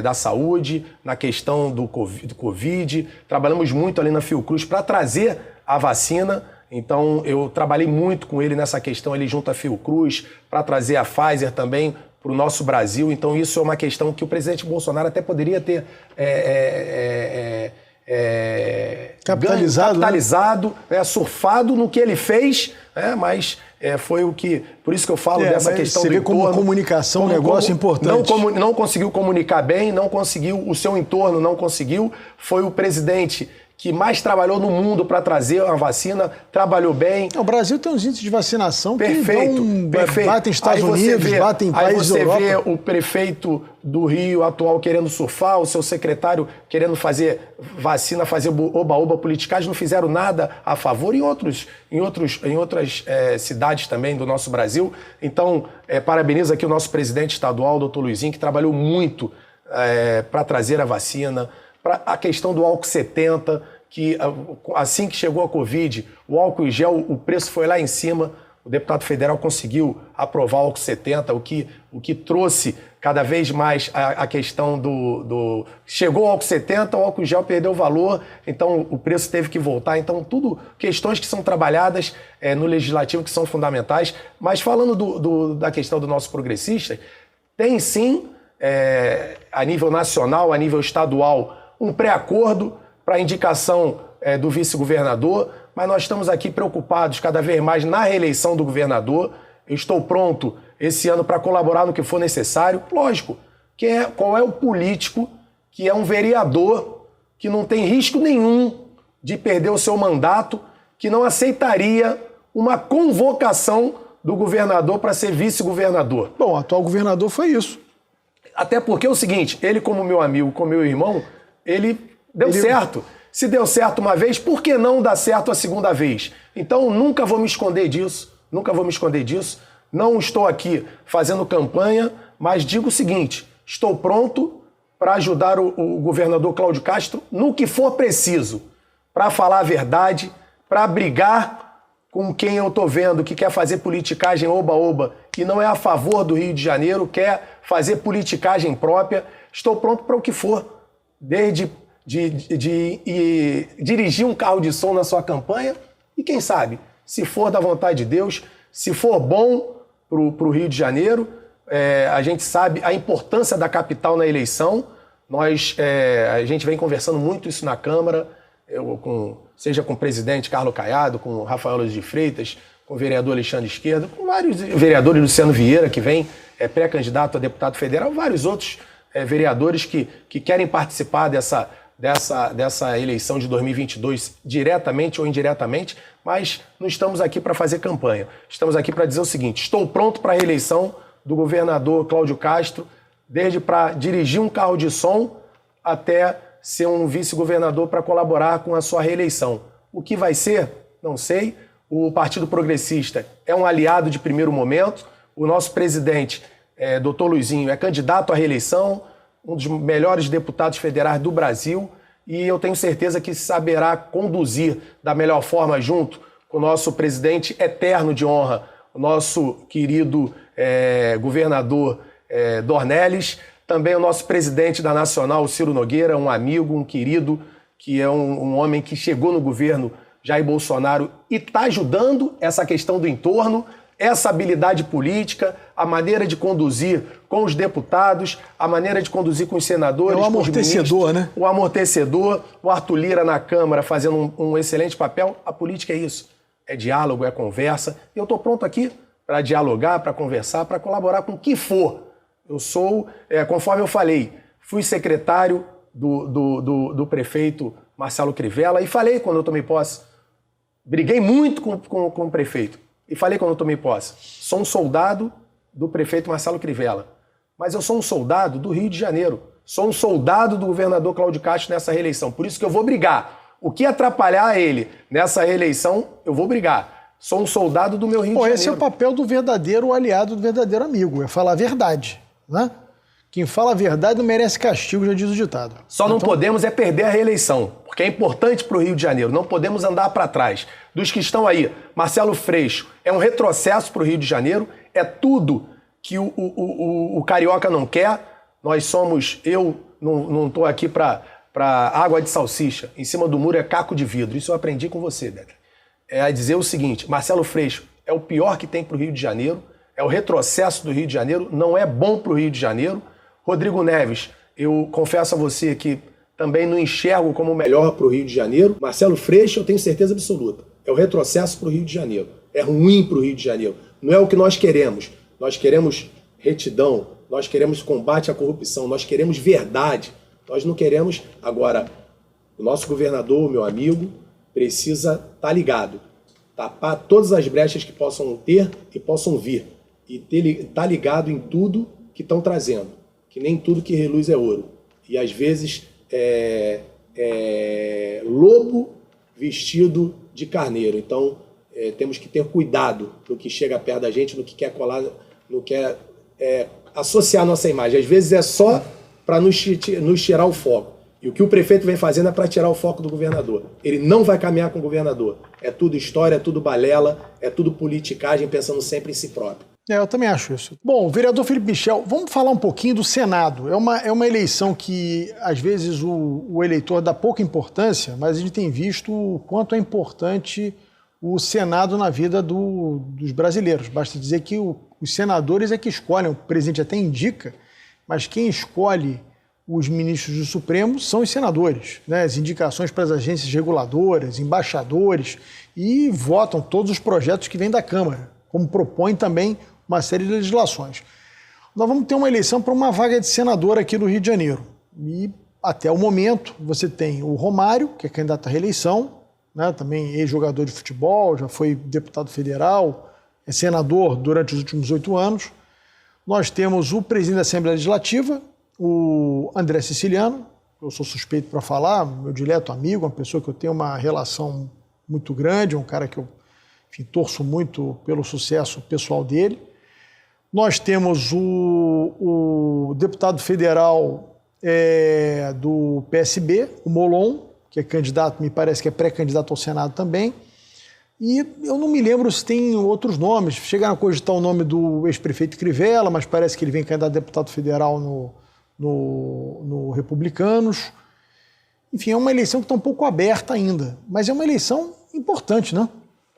da saúde, na questão do Covid, trabalhamos muito ali na Fiocruz para trazer a vacina, então eu trabalhei muito com ele nessa questão, ele junto à Fiocruz, para trazer a Pfizer também para o nosso Brasil, então isso é uma questão que o presidente Bolsonaro até poderia ter capitalizado, né? Surfado no que ele fez, mas foi o que... Por isso que eu falo dessa questão do entorno. Você vê como
comunicação é um negócio importante.
Não conseguiu comunicar bem, não conseguiu, o seu entorno não conseguiu. Foi o presidente que mais trabalhou no mundo para trazer a vacina, trabalhou bem.
O Brasil tem uns índices de vacinação
perfeito.
Batem Estados Unidos, batem países da Europa.
Aí você vê o prefeito do Rio atual querendo surfar, o seu secretário querendo fazer vacina, fazer oba-oba politicagem, não fizeram nada a favor em outras cidades também do nosso Brasil. Então, parabenizo aqui o nosso presidente estadual, doutor Luizinho, que trabalhou muito para trazer a vacina, para a questão do álcool 70, que assim que chegou a Covid, o álcool em gel, o preço foi lá em cima, o deputado federal conseguiu aprovar o álcool 70, o que trouxe cada vez mais a questão do... Chegou o álcool 70, o álcool em gel perdeu valor, então o preço teve que voltar. Então, tudo questões que são trabalhadas no legislativo, que são fundamentais. Mas falando da questão do nosso progressista, tem sim, a nível nacional, a nível estadual, um pré-acordo para a indicação do vice-governador, mas nós estamos aqui preocupados cada vez mais na reeleição do governador. Eu estou pronto esse ano para colaborar no que for necessário. Lógico, qual é o político que é um vereador que não tem risco nenhum de perder o seu mandato, que não aceitaria uma convocação do governador para ser vice-governador?
Bom, o atual governador foi isso.
Até porque é o seguinte, ele como meu amigo, como meu irmão, ele deu certo. Se deu certo uma vez, por que não dar certo a segunda vez? Então, nunca vou me esconder disso, Não estou aqui fazendo campanha, mas digo o seguinte, estou pronto para ajudar o governador Cláudio Castro no que for preciso, para falar a verdade, para brigar com quem eu estou vendo que quer fazer politicagem oba-oba e não é a favor do Rio de Janeiro, quer fazer politicagem própria. Estou pronto para o que for, desde dirigir um carro de som na sua campanha e quem sabe, se for da vontade de Deus, se for bom para o Rio de Janeiro, a gente sabe a importância da capital na eleição. A gente vem conversando muito isso na Câmara, seja com o presidente Carlos Caiado, com o Rafael Luiz de Freitas, com o vereador Alexandre Esquerda, com vários vereadores, Luciano Vieira, que vem pré-candidato a deputado federal, vários outros vereadores que querem participar dessa eleição de 2022, diretamente ou indiretamente, mas não estamos aqui para fazer campanha. Estamos aqui para dizer o seguinte, estou pronto para a reeleição do governador Cláudio Castro, desde para dirigir um carro de som até ser um vice-governador para colaborar com a sua reeleição. O que vai ser? Não sei. O Partido Progressista é um aliado de primeiro momento. O nosso presidente, Dr. Luizinho, é candidato à reeleição, um dos melhores deputados federais do Brasil, e eu tenho certeza que saberá conduzir da melhor forma junto com o nosso presidente eterno de honra, o nosso querido governador Dornelles, também o nosso presidente da Nacional, Ciro Nogueira, um amigo, um querido, que é um homem que chegou no governo Jair Bolsonaro e está ajudando essa questão do entorno, essa habilidade política, a maneira de conduzir com os deputados, a maneira de conduzir com os senadores,
o amortecedor, né?
O amortecedor, o Arthur Lira na Câmara fazendo um excelente papel. A política é isso, é diálogo, é conversa. E eu estou pronto aqui para dialogar, para conversar, para colaborar com o que for. Eu sou, conforme eu falei, fui secretário do prefeito Marcelo Crivella e falei quando eu tomei posse. Briguei muito com o prefeito e falei quando eu tomei posse. Sou um soldado do prefeito Marcelo Crivella, mas eu sou um soldado do Rio de Janeiro. Sou um soldado do governador Cláudio Castro nessa reeleição. Por isso que eu vou brigar. O que atrapalhar ele nessa reeleição, eu vou brigar. Sou um soldado do meu Rio de Janeiro.
Esse é o papel do verdadeiro aliado, do verdadeiro amigo, é falar a verdade, né? Quem fala a verdade não merece castigo, já diz o ditado.
Só não podemos perder a reeleição, porque é importante para o Rio de Janeiro. Não podemos andar para trás. Dos que estão aí, Marcelo Freixo é um retrocesso para o Rio de Janeiro, é tudo que o carioca não quer. Eu não estou aqui para água de salsicha. Em cima do muro é caco de vidro. Isso eu aprendi com você, Beto. É a dizer o seguinte, Marcelo Freixo é o pior que tem para o Rio de Janeiro, é o retrocesso do Rio de Janeiro, não é bom para o Rio de Janeiro. Rodrigo Neves, eu confesso a você que também não enxergo como o melhor para o Rio de Janeiro. Marcelo Freixo, eu tenho certeza absoluta, é o retrocesso para o Rio de Janeiro. É ruim para o Rio de Janeiro. Não é o que nós queremos. Nós queremos retidão, nós queremos combate à corrupção, nós queremos verdade. Nós não queremos... Agora, o nosso governador, meu amigo, precisa estar ligado. Tapar todas as brechas que possam ter e possam vir. E estar ligado em tudo que estão trazendo. Que nem tudo que reluz é ouro. E às vezes lobo vestido de carneiro. Então temos que ter cuidado no que chega perto da gente, no que quer colar, no que quer associar a nossa imagem. Às vezes é só para nos tirar o foco. E o que o prefeito vem fazendo é para tirar o foco do governador. Ele não vai caminhar com o governador. É tudo história, é tudo balela, é tudo politicagem, pensando sempre em si próprio.
Eu também acho isso. Bom, vereador Felipe Michel, vamos falar um pouquinho do Senado. É uma eleição que, às vezes, o eleitor dá pouca importância, mas a gente tem visto o quanto é importante o Senado na vida dos brasileiros. Basta dizer que os senadores é que escolhem, o presidente até indica, mas quem escolhe os ministros do Supremo são os senadores, né? As indicações para as agências reguladoras, embaixadores, e votam todos os projetos que vêm da Câmara, como propõe também uma série de legislações. Nós vamos ter uma eleição para uma vaga de senador aqui no Rio de Janeiro. E até o momento você tem o Romário, que é candidato à reeleição, né? Também ex-jogador de futebol, já foi deputado federal, é senador durante os últimos 8 anos. Nós temos o presidente da Assembleia Legislativa, o André Siciliano, eu sou suspeito para falar, meu dileto amigo, uma pessoa que eu tenho uma relação muito grande, um cara que eu, enfim, torço muito pelo sucesso pessoal dele. Nós temos o deputado federal do PSB, o Molon, que é candidato, me parece que é pré-candidato ao Senado também. E eu não me lembro se tem outros nomes. Chegaram a cogitar o nome do ex-prefeito Crivella, mas parece que ele vem candidato a deputado federal no Republicanos. Enfim, é uma eleição que está um pouco aberta ainda, mas é uma eleição importante, né?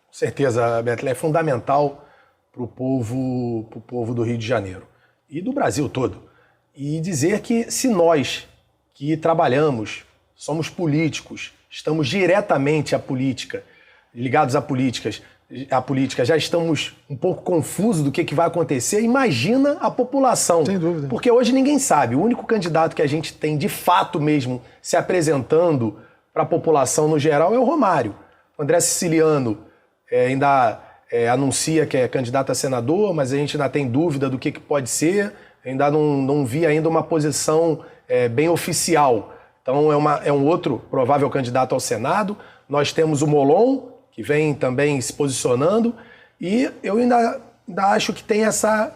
Com certeza, Betlé, é fundamental para o povo do Rio de Janeiro e do Brasil todo. E dizer que se nós que trabalhamos, somos políticos, estamos diretamente à política, ligados à política, já estamos um pouco confusos do que vai acontecer, imagina a população.
Sem dúvida.
Porque hoje ninguém sabe. O único candidato que a gente tem de fato mesmo se apresentando para a população no geral é o Romário. O André Siciliano ainda anuncia que é candidato a senador, mas a gente ainda tem dúvida do que pode ser. Ainda não vi ainda uma posição bem oficial. Então é um outro provável candidato ao Senado. Nós temos o Molon, que vem também se posicionando, e eu ainda acho que tem essa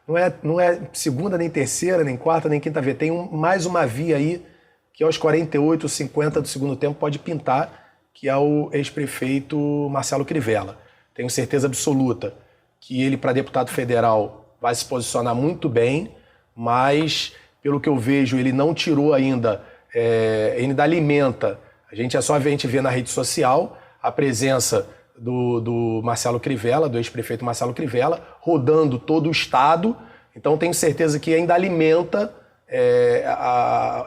não é segunda, nem terceira, nem quarta, nem quinta via, tem mais uma via aí, que aos 48, 50 do segundo tempo pode pintar, que é o ex-prefeito Marcelo Crivella. Tenho certeza absoluta que ele, para deputado federal, vai se posicionar muito bem, mas, pelo que eu vejo, ele não tirou ainda, ele ainda alimenta, a gente vê na rede social, a presença do Marcelo Crivella, do ex-prefeito Marcelo Crivella, rodando todo o estado. Então tenho certeza que ainda alimenta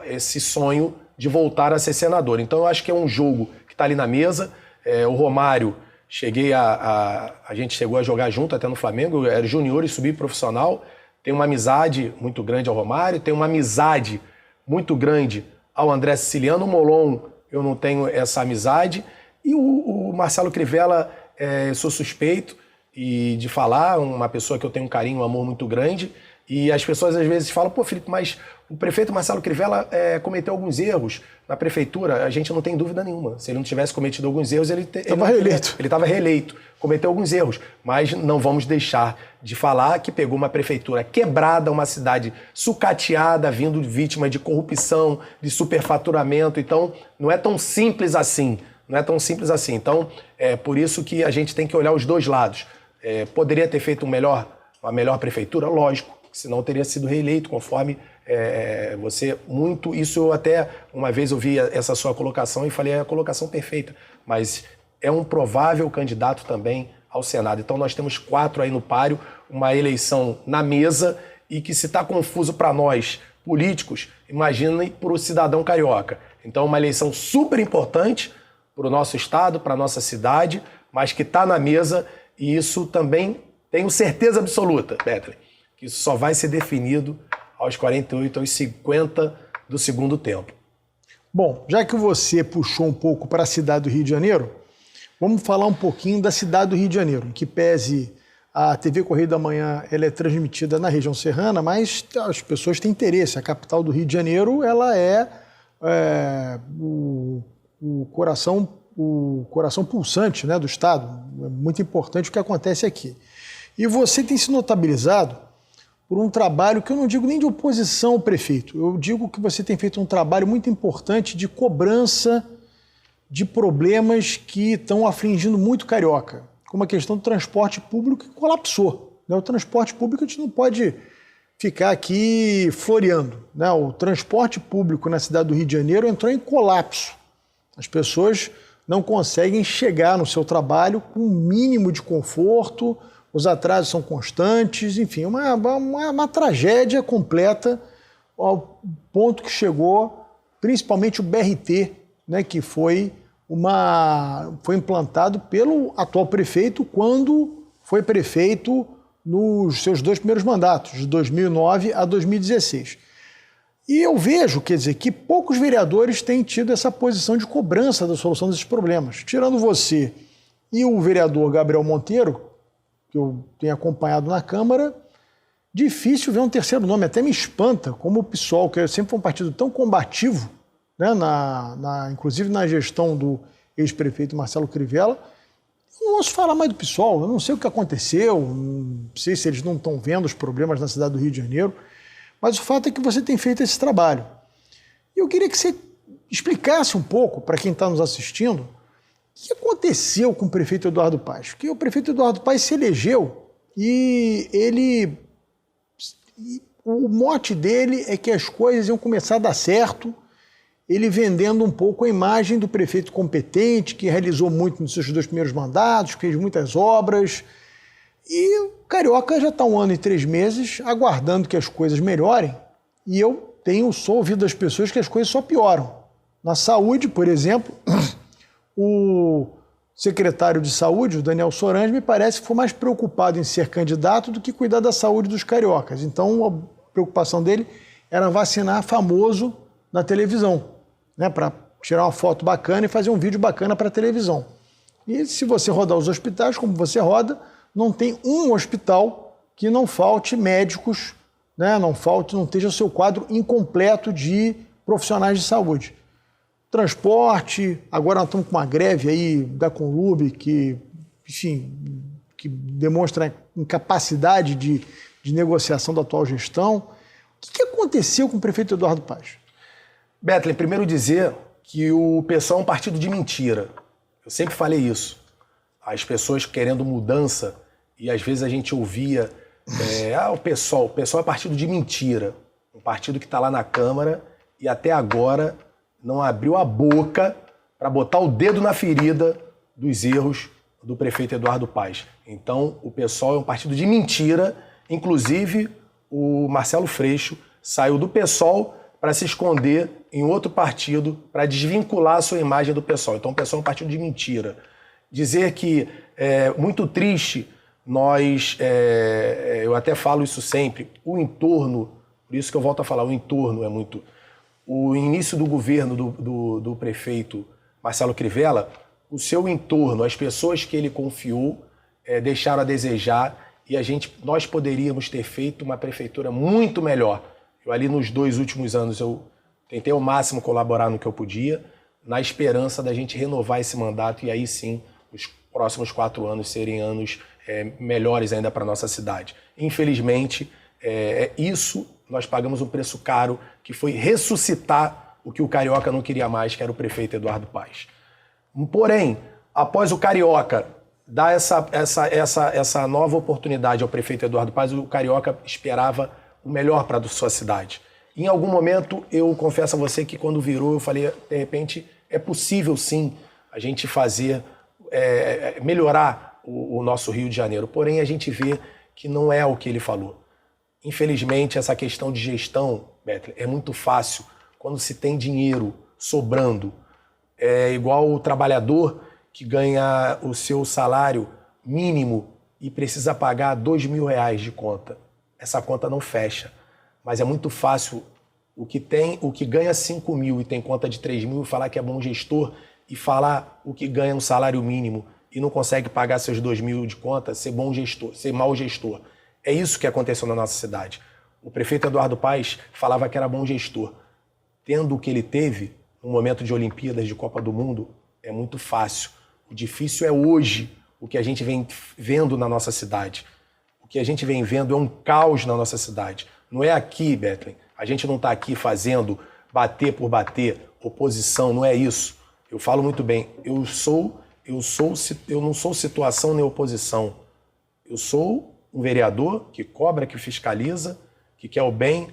esse sonho de voltar a ser senador. Então eu acho que é um jogo que está ali na mesa. O Romário, a gente chegou a jogar junto até no Flamengo, eu era junior e subi profissional. Tenho uma amizade muito grande ao Romário, tenho uma amizade muito grande ao André Siciliano. O Molon, eu não tenho essa amizade. E o Marcelo Crivella, sou suspeito de falar, uma pessoa que eu tenho um carinho, um amor muito grande, e as pessoas às vezes falam, pô, Felipe, mas o prefeito Marcelo Crivella cometeu alguns erros na prefeitura. A gente não tem dúvida nenhuma. Se ele não tivesse cometido alguns erros, ele estava reeleito. Cometeu alguns erros, mas não vamos deixar de falar que pegou uma prefeitura quebrada, uma cidade sucateada, vindo vítima de corrupção, de superfaturamento. Então, não é tão simples assim. Não é tão simples assim. Então, é por isso que a gente tem que olhar os dois lados. Poderia ter feito uma melhor prefeitura? Lógico, senão teria sido reeleito, conforme você muito... Isso eu até, uma vez eu vi essa sua colocação e falei, é a colocação perfeita, mas é um provável candidato também ao Senado. Então nós temos 4 aí no páreo, uma eleição na mesa, e que se está confuso para nós, políticos, imaginem para o cidadão carioca. Então uma eleição super importante para o nosso estado, para a nossa cidade, mas que está na mesa, e isso também tenho certeza absoluta, Betley, que isso só vai ser definido aos 48, aos 50 do segundo tempo.
Bom, já que você puxou um pouco para a cidade do Rio de Janeiro, vamos falar um pouquinho da cidade do Rio de Janeiro, em que pese a TV Correio da Manhã, ela é transmitida na região serrana, mas as pessoas têm interesse. A capital do Rio de Janeiro, ela é o coração pulsante, né, do Estado. É muito importante o que acontece aqui. E você tem se notabilizado por um trabalho que eu não digo nem de oposição ao prefeito, eu digo que você tem feito um trabalho muito importante de cobrança de problemas que estão afligindo muito carioca, como a questão do transporte público, que colapsou. O transporte público a gente não pode ficar aqui floreando, né? O transporte público na cidade do Rio de Janeiro entrou em colapso. As pessoas não conseguem chegar no seu trabalho com um mínimo de conforto, os atrasos são constantes, enfim, uma tragédia completa, ao ponto que chegou principalmente o BRT, né, que foi implantado pelo atual prefeito quando foi prefeito nos seus 2 primeiros mandatos, de 2009 a 2016. E eu vejo, quer dizer, que poucos vereadores têm tido essa posição de cobrança da solução desses problemas. Tirando você e o vereador Gabriel Monteiro, que eu tenho acompanhado na Câmara, difícil ver um terceiro nome. Até me espanta como o PSOL, que sempre foi um partido tão combativo, né, inclusive na gestão do ex-prefeito Marcelo Crivella. Eu não ouço falar mais do PSOL, eu não sei o que aconteceu, não sei se eles não estão vendo os problemas na cidade do Rio de Janeiro, mas o fato é que você tem feito esse trabalho. E eu queria que você explicasse um pouco, para quem está nos assistindo, o que aconteceu com o prefeito Eduardo Paes. Porque o prefeito Eduardo Paes se elegeu e o mote dele é que as coisas iam começar a dar certo, ele vendendo um pouco a imagem do prefeito competente, que realizou muito nos seus 2 primeiros mandatos, fez muitas obras. E o Carioca já está 1 ano e 3 meses aguardando que as coisas melhorem. E eu sou ouvido das pessoas que as coisas só pioram. Na saúde, por exemplo, o secretário de saúde, o Daniel Sorange, me parece que foi mais preocupado em ser candidato do que cuidar da saúde dos cariocas. Então, a preocupação dele era vacinar famoso na televisão, né, para tirar uma foto bacana e fazer um vídeo bacana para a televisão. E se você rodar os hospitais, como você roda, não tem um hospital que não falte médicos, né, não esteja o seu quadro incompleto de profissionais de saúde. Transporte, agora nós estamos com uma greve aí da Conlub que, enfim, que demonstra incapacidade de negociação da atual gestão. O que aconteceu com o prefeito Eduardo Paes?
Bethlen, primeiro dizer que o PSOL é um partido de mentira. Eu sempre falei isso. As pessoas querendo mudança, e às vezes a gente ouvia, o PSOL é partido de mentira. Um partido que está lá na Câmara e até agora não abriu a boca para botar o dedo na ferida dos erros do prefeito Eduardo Paes. Então, o PSOL é um partido de mentira. Inclusive, o Marcelo Freixo saiu do PSOL para se esconder em outro partido, para desvincular a sua imagem do PSOL. Então, o PSOL é um partido de mentira. Dizer que é muito triste, eu até falo isso sempre, o entorno, por isso que eu volto a falar, o entorno é muito... O início do governo do prefeito Marcelo Crivella, o seu entorno, as pessoas que ele confiou, deixaram a desejar, e nós poderíamos ter feito uma prefeitura muito melhor. Eu ali nos 2 últimos anos eu tentei ao máximo colaborar no que eu podia, na esperança da gente renovar esse mandato e aí sim os próximos 4 anos serem anos melhores ainda para a nossa cidade. Infelizmente, isso nós pagamos um preço caro, que foi ressuscitar o que o Carioca não queria mais, que era o prefeito Eduardo Paes. Porém, após o Carioca dar essa nova oportunidade ao prefeito Eduardo Paes, o Carioca esperava o melhor para a sua cidade. Em algum momento, eu confesso a você que quando virou, eu falei, de repente, é possível sim a gente fazer, melhorar o nosso Rio de Janeiro. Porém, a gente vê que não é o que ele falou. Infelizmente, essa questão de gestão, Bethlen, é muito fácil quando se tem dinheiro sobrando. É igual o trabalhador que ganha o seu salário mínimo e precisa pagar R$2.000 de conta. Essa conta não fecha. Mas é muito fácil o que ganha 5 mil e tem conta de 3 mil falar que é bom gestor e falar o que ganha um salário mínimo e não consegue pagar seus 2 mil de conta, ser bom gestor, ser mau gestor. É isso que aconteceu na nossa cidade. O prefeito Eduardo Paes falava que era bom gestor. Tendo o que ele teve no momento de Olimpíadas, de Copa do Mundo, é muito fácil. O difícil é hoje o que a gente vem vendo na nossa cidade. O que a gente vem vendo é um caos na nossa cidade. Não é aqui, Bethlen. A gente não está aqui fazendo bater por bater, oposição, não é isso. Eu falo muito bem, eu não sou situação nem oposição. Eu sou um vereador que cobra, que fiscaliza, que quer o bem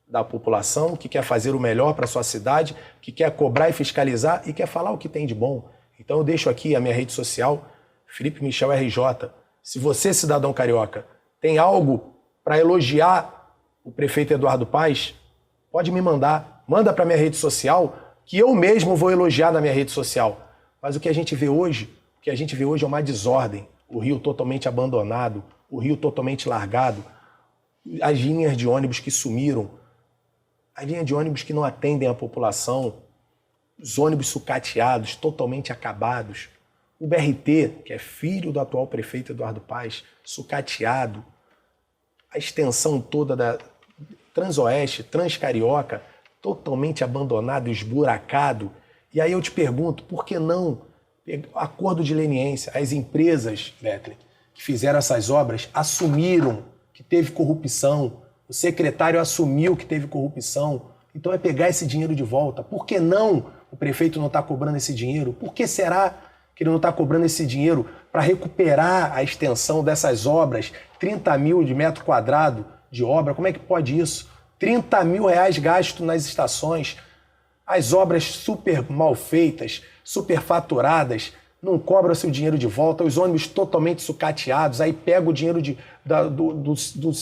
da população, que quer fazer o melhor para a sua cidade, que quer cobrar e fiscalizar e quer falar o que tem de bom. Então eu deixo aqui a minha rede social, Felipe Michel RJ. Se você, cidadão carioca, tem algo para elogiar o prefeito Eduardo Paes, pode me mandar. Manda para minha rede social, que eu mesmo vou elogiar na minha rede social. Mas o que a gente vê hoje, é uma desordem. O Rio totalmente abandonado, o Rio totalmente largado, as linhas de ônibus que sumiram, as linhas de ônibus que não atendem a população, os ônibus sucateados, totalmente acabados. O BRT, que é filho do atual prefeito Eduardo Paes, sucateado. a extensão toda da Transoeste, Transcarioca, totalmente abandonado, esburacado. E aí eu te pergunto, por que não acordo de leniência? As empresas, Betley, que fizeram essas obras assumiram que teve corrupção, o secretário assumiu que teve corrupção, então é pegar esse dinheiro de volta. Por que não o prefeito não está cobrando esse dinheiro? Por que será que ele não está cobrando esse dinheiro para recuperar a extensão dessas obras? 30 mil de metro quadrado de obra, como é que pode isso? 30 mil reais gasto nas estações, as obras super mal feitas, superfaturadas, não cobram seu dinheiro de volta, os ônibus totalmente sucateados, aí pega o dinheiro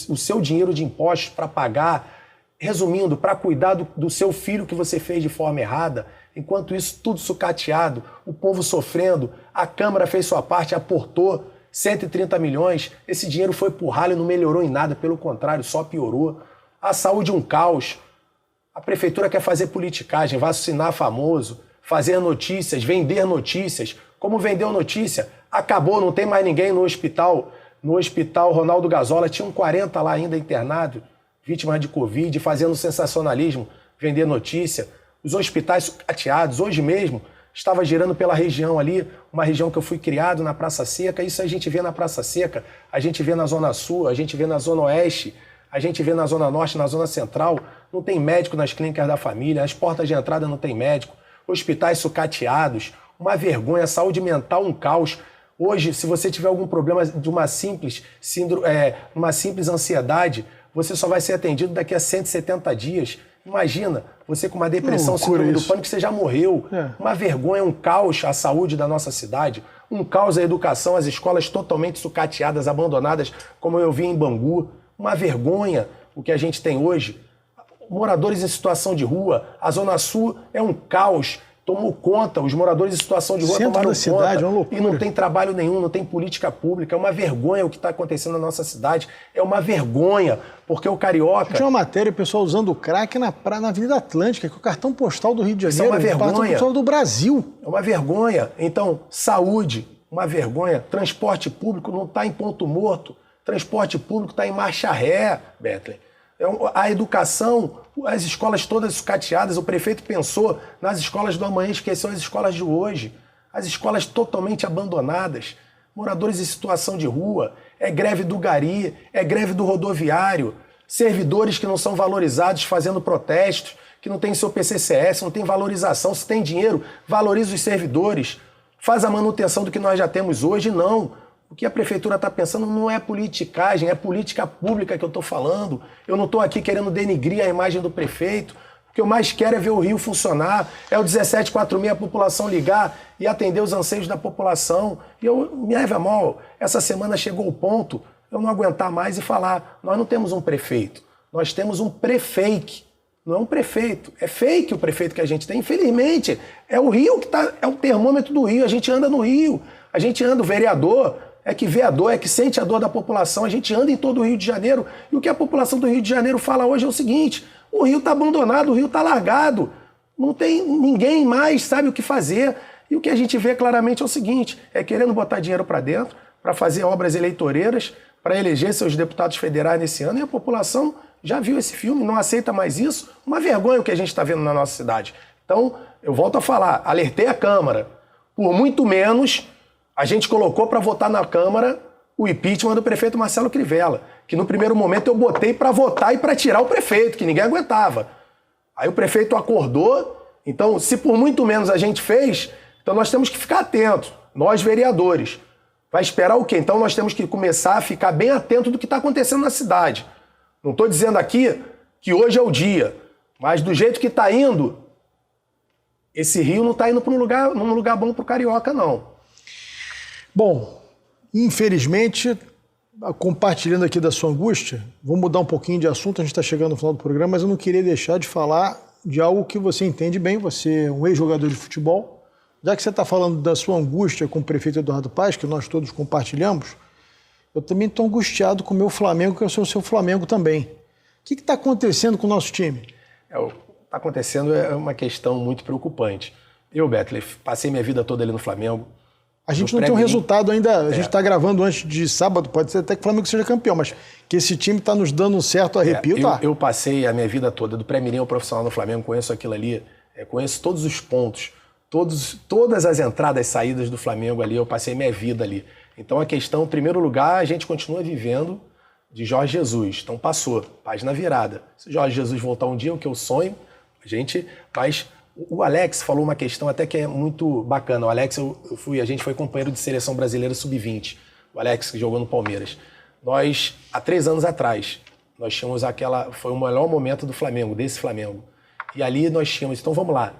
o seu dinheiro de impostos para pagar, resumindo, para cuidar do seu filho que você fez de forma errada. Enquanto isso, tudo sucateado, o povo sofrendo, a Câmara fez sua parte, aportou 130 milhões, esse dinheiro foi pro ralo e não melhorou em nada, pelo contrário, só piorou. A saúde um caos, a prefeitura quer fazer politicagem, vacinar famoso, fazer notícias, vender notícias. Como vendeu notícia? Acabou, não tem mais ninguém no hospital. No hospital Ronaldo Gazola, tinham 40 lá ainda internados, vítimas de Covid, fazendo sensacionalismo, vender notícia. Os hospitais sucateados, hoje mesmo, estava girando pela região ali, uma região que eu fui criado na Praça Seca. Isso a gente vê na Praça Seca, a gente vê na Zona Sul, a gente vê na Zona Oeste, a gente vê na Zona Norte, na Zona Central. Não tem médico nas clínicas da família, as portas de entrada não tem médico, hospitais sucateados, uma vergonha, saúde mental um caos. Hoje, se você tiver algum problema de uma simples ansiedade, você só vai ser atendido daqui a 170 dias. Imagina, você com uma depressão, síndrome do pânico, você já morreu. Uma vergonha, um caos a saúde da nossa cidade, um caos a educação, as escolas totalmente sucateadas, abandonadas, como eu vi em Bangu. Uma vergonha o que a gente tem hoje. Moradores em situação de rua, a Zona Sul é um caos. Tomou conta, os moradores em situação de rua tomaram conta, e não tem trabalho nenhum, não tem política pública. É uma vergonha o que está acontecendo na nossa cidade, é uma vergonha, porque o carioca...
Tinha uma matéria, o pessoal usando o crack na Avenida Atlântica, que é o cartão postal do Rio de Janeiro,
é uma vergonha. O cartão
postal do Brasil.
É uma vergonha. Então, saúde, uma vergonha. Transporte público não está em ponto morto, transporte público está em marcha ré, Betley. A educação, as escolas todas sucateadas, o prefeito pensou nas escolas do amanhã, esqueceu as escolas de hoje. As escolas totalmente abandonadas, moradores em situação de rua, é greve do gari, é greve do rodoviário, servidores que não são valorizados fazendo protestos, que não tem seu PCCS, não tem valorização. Se tem dinheiro, valoriza os servidores, faz a manutenção do que nós já temos hoje, não. O que a prefeitura está pensando não é politicagem, é política pública que eu estou falando. Eu não estou aqui querendo denigrir a imagem do prefeito. O que eu mais quero é ver o Rio funcionar, é o 1746, a população ligar e atender os anseios da população. E eu me leve a mal, essa semana chegou o ponto eu não aguentar mais e falar, nós não temos um prefeito, nós temos um prefake. Não é um prefeito, é fake o prefeito que a gente tem. Infelizmente, é o Rio que é o termômetro do Rio, a gente anda no Rio, a gente anda, o vereador é que vê a dor, é que sente a dor da população, a gente anda em todo o Rio de Janeiro, e o que a população do Rio de Janeiro fala hoje é o seguinte, o Rio está abandonado, o Rio está largado, não tem ninguém mais sabe o que fazer, e o que a gente vê claramente é o seguinte, é querendo botar dinheiro para dentro, para fazer obras eleitoreiras, para eleger seus deputados federais nesse ano, e a população já viu esse filme, não aceita mais isso, uma vergonha o que a gente está vendo na nossa cidade. Então, eu volto a falar, alertei a Câmara, por muito menos a gente colocou para votar na Câmara o impeachment do prefeito Marcelo Crivella, que no primeiro momento eu botei para votar e para tirar o prefeito, que ninguém aguentava. Aí o prefeito acordou, então se por muito menos a gente fez, então nós temos que ficar atentos, nós vereadores. Vai esperar o quê? Então nós temos que começar a ficar bem atento do que está acontecendo na cidade. Não estou dizendo aqui que hoje é o dia, mas do jeito que está indo, esse Rio não está indo para num lugar bom para o carioca, não.
Bom, infelizmente, compartilhando aqui da sua angústia, vou mudar um pouquinho de assunto, a gente está chegando no final do programa, mas eu não queria deixar de falar de algo que você entende bem, você é um ex-jogador de futebol. Já que você está falando da sua angústia com o prefeito Eduardo Paes, que nós todos compartilhamos, eu também estou angustiado com o meu Flamengo, que eu sou o seu Flamengo também. O que está acontecendo com o nosso time?
O que está acontecendo é uma questão muito preocupante. Eu, Betley, passei minha vida toda ali no Flamengo.
A gente não tem um resultado ainda, a gente está gravando antes de sábado, pode ser até que o Flamengo seja campeão, mas que esse time está nos dando um certo arrepio, tá?
Eu passei a minha vida toda, do pré-mirim ao profissional no Flamengo, conheço aquilo ali, conheço todos os pontos, todas as entradas e saídas do Flamengo ali, eu passei minha vida ali. Então a questão, em primeiro lugar, a gente continua vivendo de Jorge Jesus. Então passou, página virada. Se Jorge Jesus voltar um dia, o que eu sonho, mas o Alex falou uma questão até que é muito bacana. O Alex, a gente foi companheiro de seleção brasileira sub-20. O Alex que jogou no Palmeiras. Nós, há 3 anos atrás, nós tínhamos foi o melhor momento do Flamengo, desse Flamengo. E ali nós tínhamos, então vamos lá,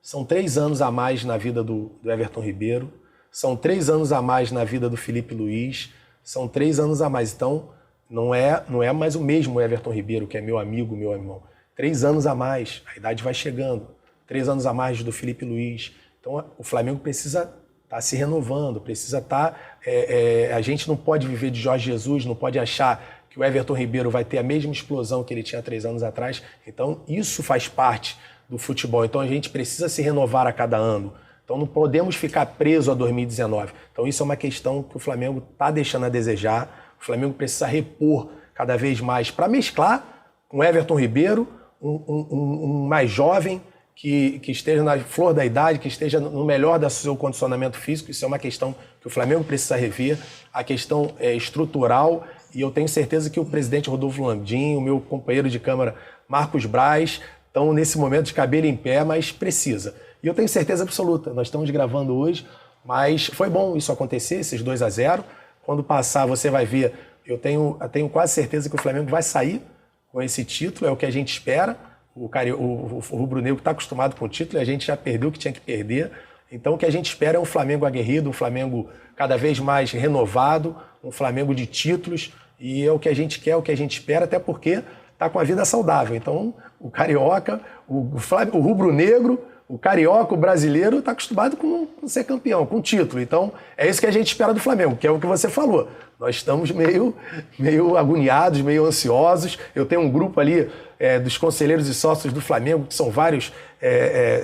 são 3 anos a mais na vida do Everton Ribeiro, são 3 anos a mais na vida do Felipe Luiz, são 3 anos a mais. Então, não é mais o mesmo Everton Ribeiro, que é meu amigo, meu irmão. 3 anos a mais, a idade vai chegando. 3 anos a mais do Felipe Luiz. Então, o Flamengo precisa estar se renovando, precisa estar... a gente não pode viver de Jorge Jesus, não pode achar que o Everton Ribeiro vai ter a mesma explosão que ele tinha 3 anos atrás. Então, isso faz parte do futebol. Então, a gente precisa se renovar a cada ano. Então, não podemos ficar preso a 2019. Então, isso é uma questão que o Flamengo está deixando a desejar. O Flamengo precisa repor cada vez mais para mesclar com o Everton Ribeiro, um mais jovem, que esteja na flor da idade, que esteja no melhor do seu condicionamento físico. Isso é uma questão que o Flamengo precisa rever. A questão é estrutural, e eu tenho certeza que o presidente Rodolfo Landim, o meu companheiro de Câmara Marcos Braz, estão nesse momento de cabelo em pé, mas precisa. E eu tenho certeza absoluta, nós estamos gravando hoje, mas foi bom isso acontecer, esses 2-0. Quando passar, você vai ver, eu tenho quase certeza que o Flamengo vai sair com esse título, é o que a gente espera. O rubro-negro está acostumado com o título e a gente já perdeu o que tinha que perder. Então o que a gente espera é um Flamengo aguerrido, um Flamengo cada vez mais renovado, um Flamengo de títulos, e é o que a gente quer, o que a gente espera, até porque está com a vida saudável. Então o carioca, o rubro-negro, o carioca, o brasileiro está acostumado com ser campeão, com título. Então é isso que a gente espera do Flamengo, que é o que você falou. Nós estamos meio agoniados, meio ansiosos. Eu tenho um grupo ali dos conselheiros e sócios do Flamengo, que são vários,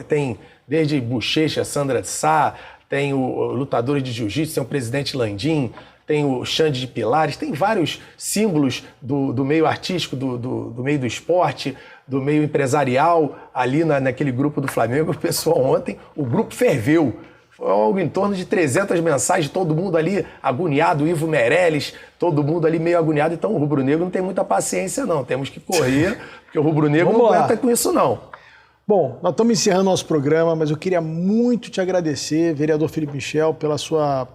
tem desde Bochecha, Sandra de Sá, tem o lutadores de jiu-jitsu, tem o presidente Landim, tem o Xande de Pilares, tem vários símbolos do meio artístico, do meio do esporte, do meio empresarial, ali naquele grupo do Flamengo. O pessoal ontem, o grupo ferveu. Foi algo em torno de 300 mensagens, todo mundo ali agoniado, Ivo Meirelles, todo mundo ali meio agoniado. Então o rubro-negro não tem muita paciência não, temos que correr, porque o rubro-negro não aguenta com isso não.
Bom, nós estamos encerrando nosso programa, mas eu queria muito te agradecer, vereador Felipe Michel, pela sua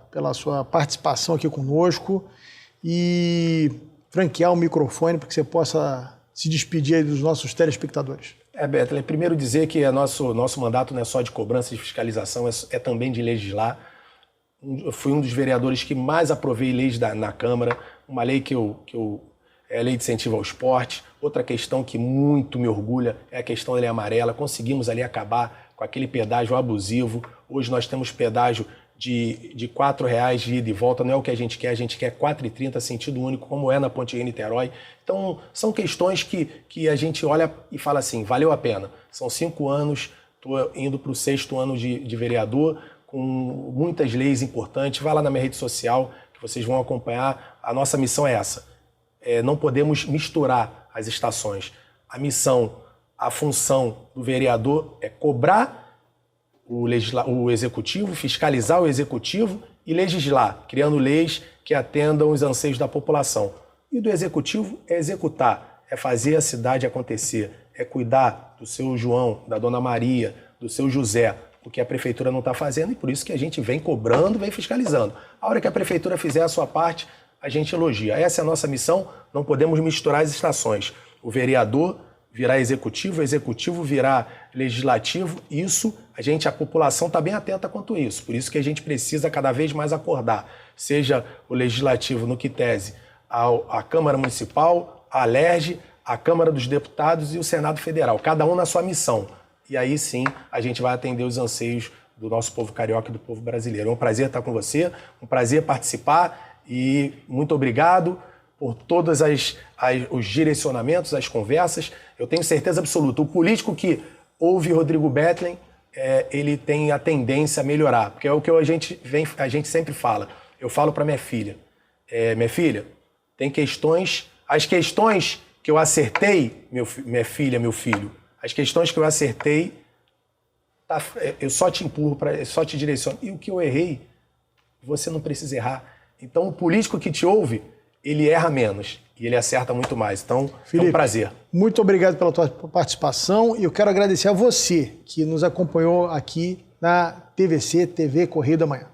participação aqui conosco e franquear o microfone para que você possa se despedir aí dos nossos telespectadores.
Beto, primeiro dizer que nosso mandato não é só de cobrança e de fiscalização, é também de legislar. Eu fui um dos vereadores que mais aprovei leis na Câmara, uma lei é a lei de incentivo ao esporte. Outra questão que muito me orgulha é a questão da lei amarela. Conseguimos ali acabar com aquele pedágio abusivo. Hoje nós temos pedágio de R$ 4,00 de ida e volta, não é o que a gente quer R$ 4,30 sentido único, como é na Ponte Rio-Niterói. Então, são questões que a gente olha e fala assim, valeu a pena. São 5 anos, estou indo para o 6º ano de vereador, com muitas leis importantes. Vai lá na minha rede social, que vocês vão acompanhar. A nossa missão é essa. Não podemos misturar as estações. A função do vereador é cobrar o executivo, fiscalizar o executivo e legislar, criando leis que atendam os anseios da população. E do executivo é executar, é fazer a cidade acontecer, é cuidar do seu João, da dona Maria, do seu José, o que a prefeitura não está fazendo, e por isso que a gente vem cobrando, vem fiscalizando. A hora que a prefeitura fizer a sua parte, a gente elogia. Essa é a nossa missão, não podemos misturar as estações. O vereador virar executivo, o executivo virar legislativo, isso a população está bem atenta quanto a isso. Por isso que a gente precisa cada vez mais acordar, seja o legislativo no que tese a Câmara Municipal, a Alerj, a Câmara dos Deputados e o Senado Federal, cada um na sua missão. E aí sim a gente vai atender os anseios do nosso povo carioca e do povo brasileiro. É um prazer estar com você, um prazer participar e muito obrigado por todos os direcionamentos, as conversas. Eu tenho certeza absoluta, o político que ouve Rodrigo Bethlen ele tem a tendência a melhorar. Porque é o que a gente sempre fala. Eu falo para minha filha, tem questões... As questões que eu acertei, minha filha, meu filho, as questões que eu acertei, eu só te empurro, só te direciono. E o que eu errei, você não precisa errar. Então, o político que te ouve, ele erra menos e ele acerta muito mais. Então, Felipe, é um prazer.
Muito obrigado pela tua participação e eu quero agradecer a você que nos acompanhou aqui na TVC, TV Correio da Manhã.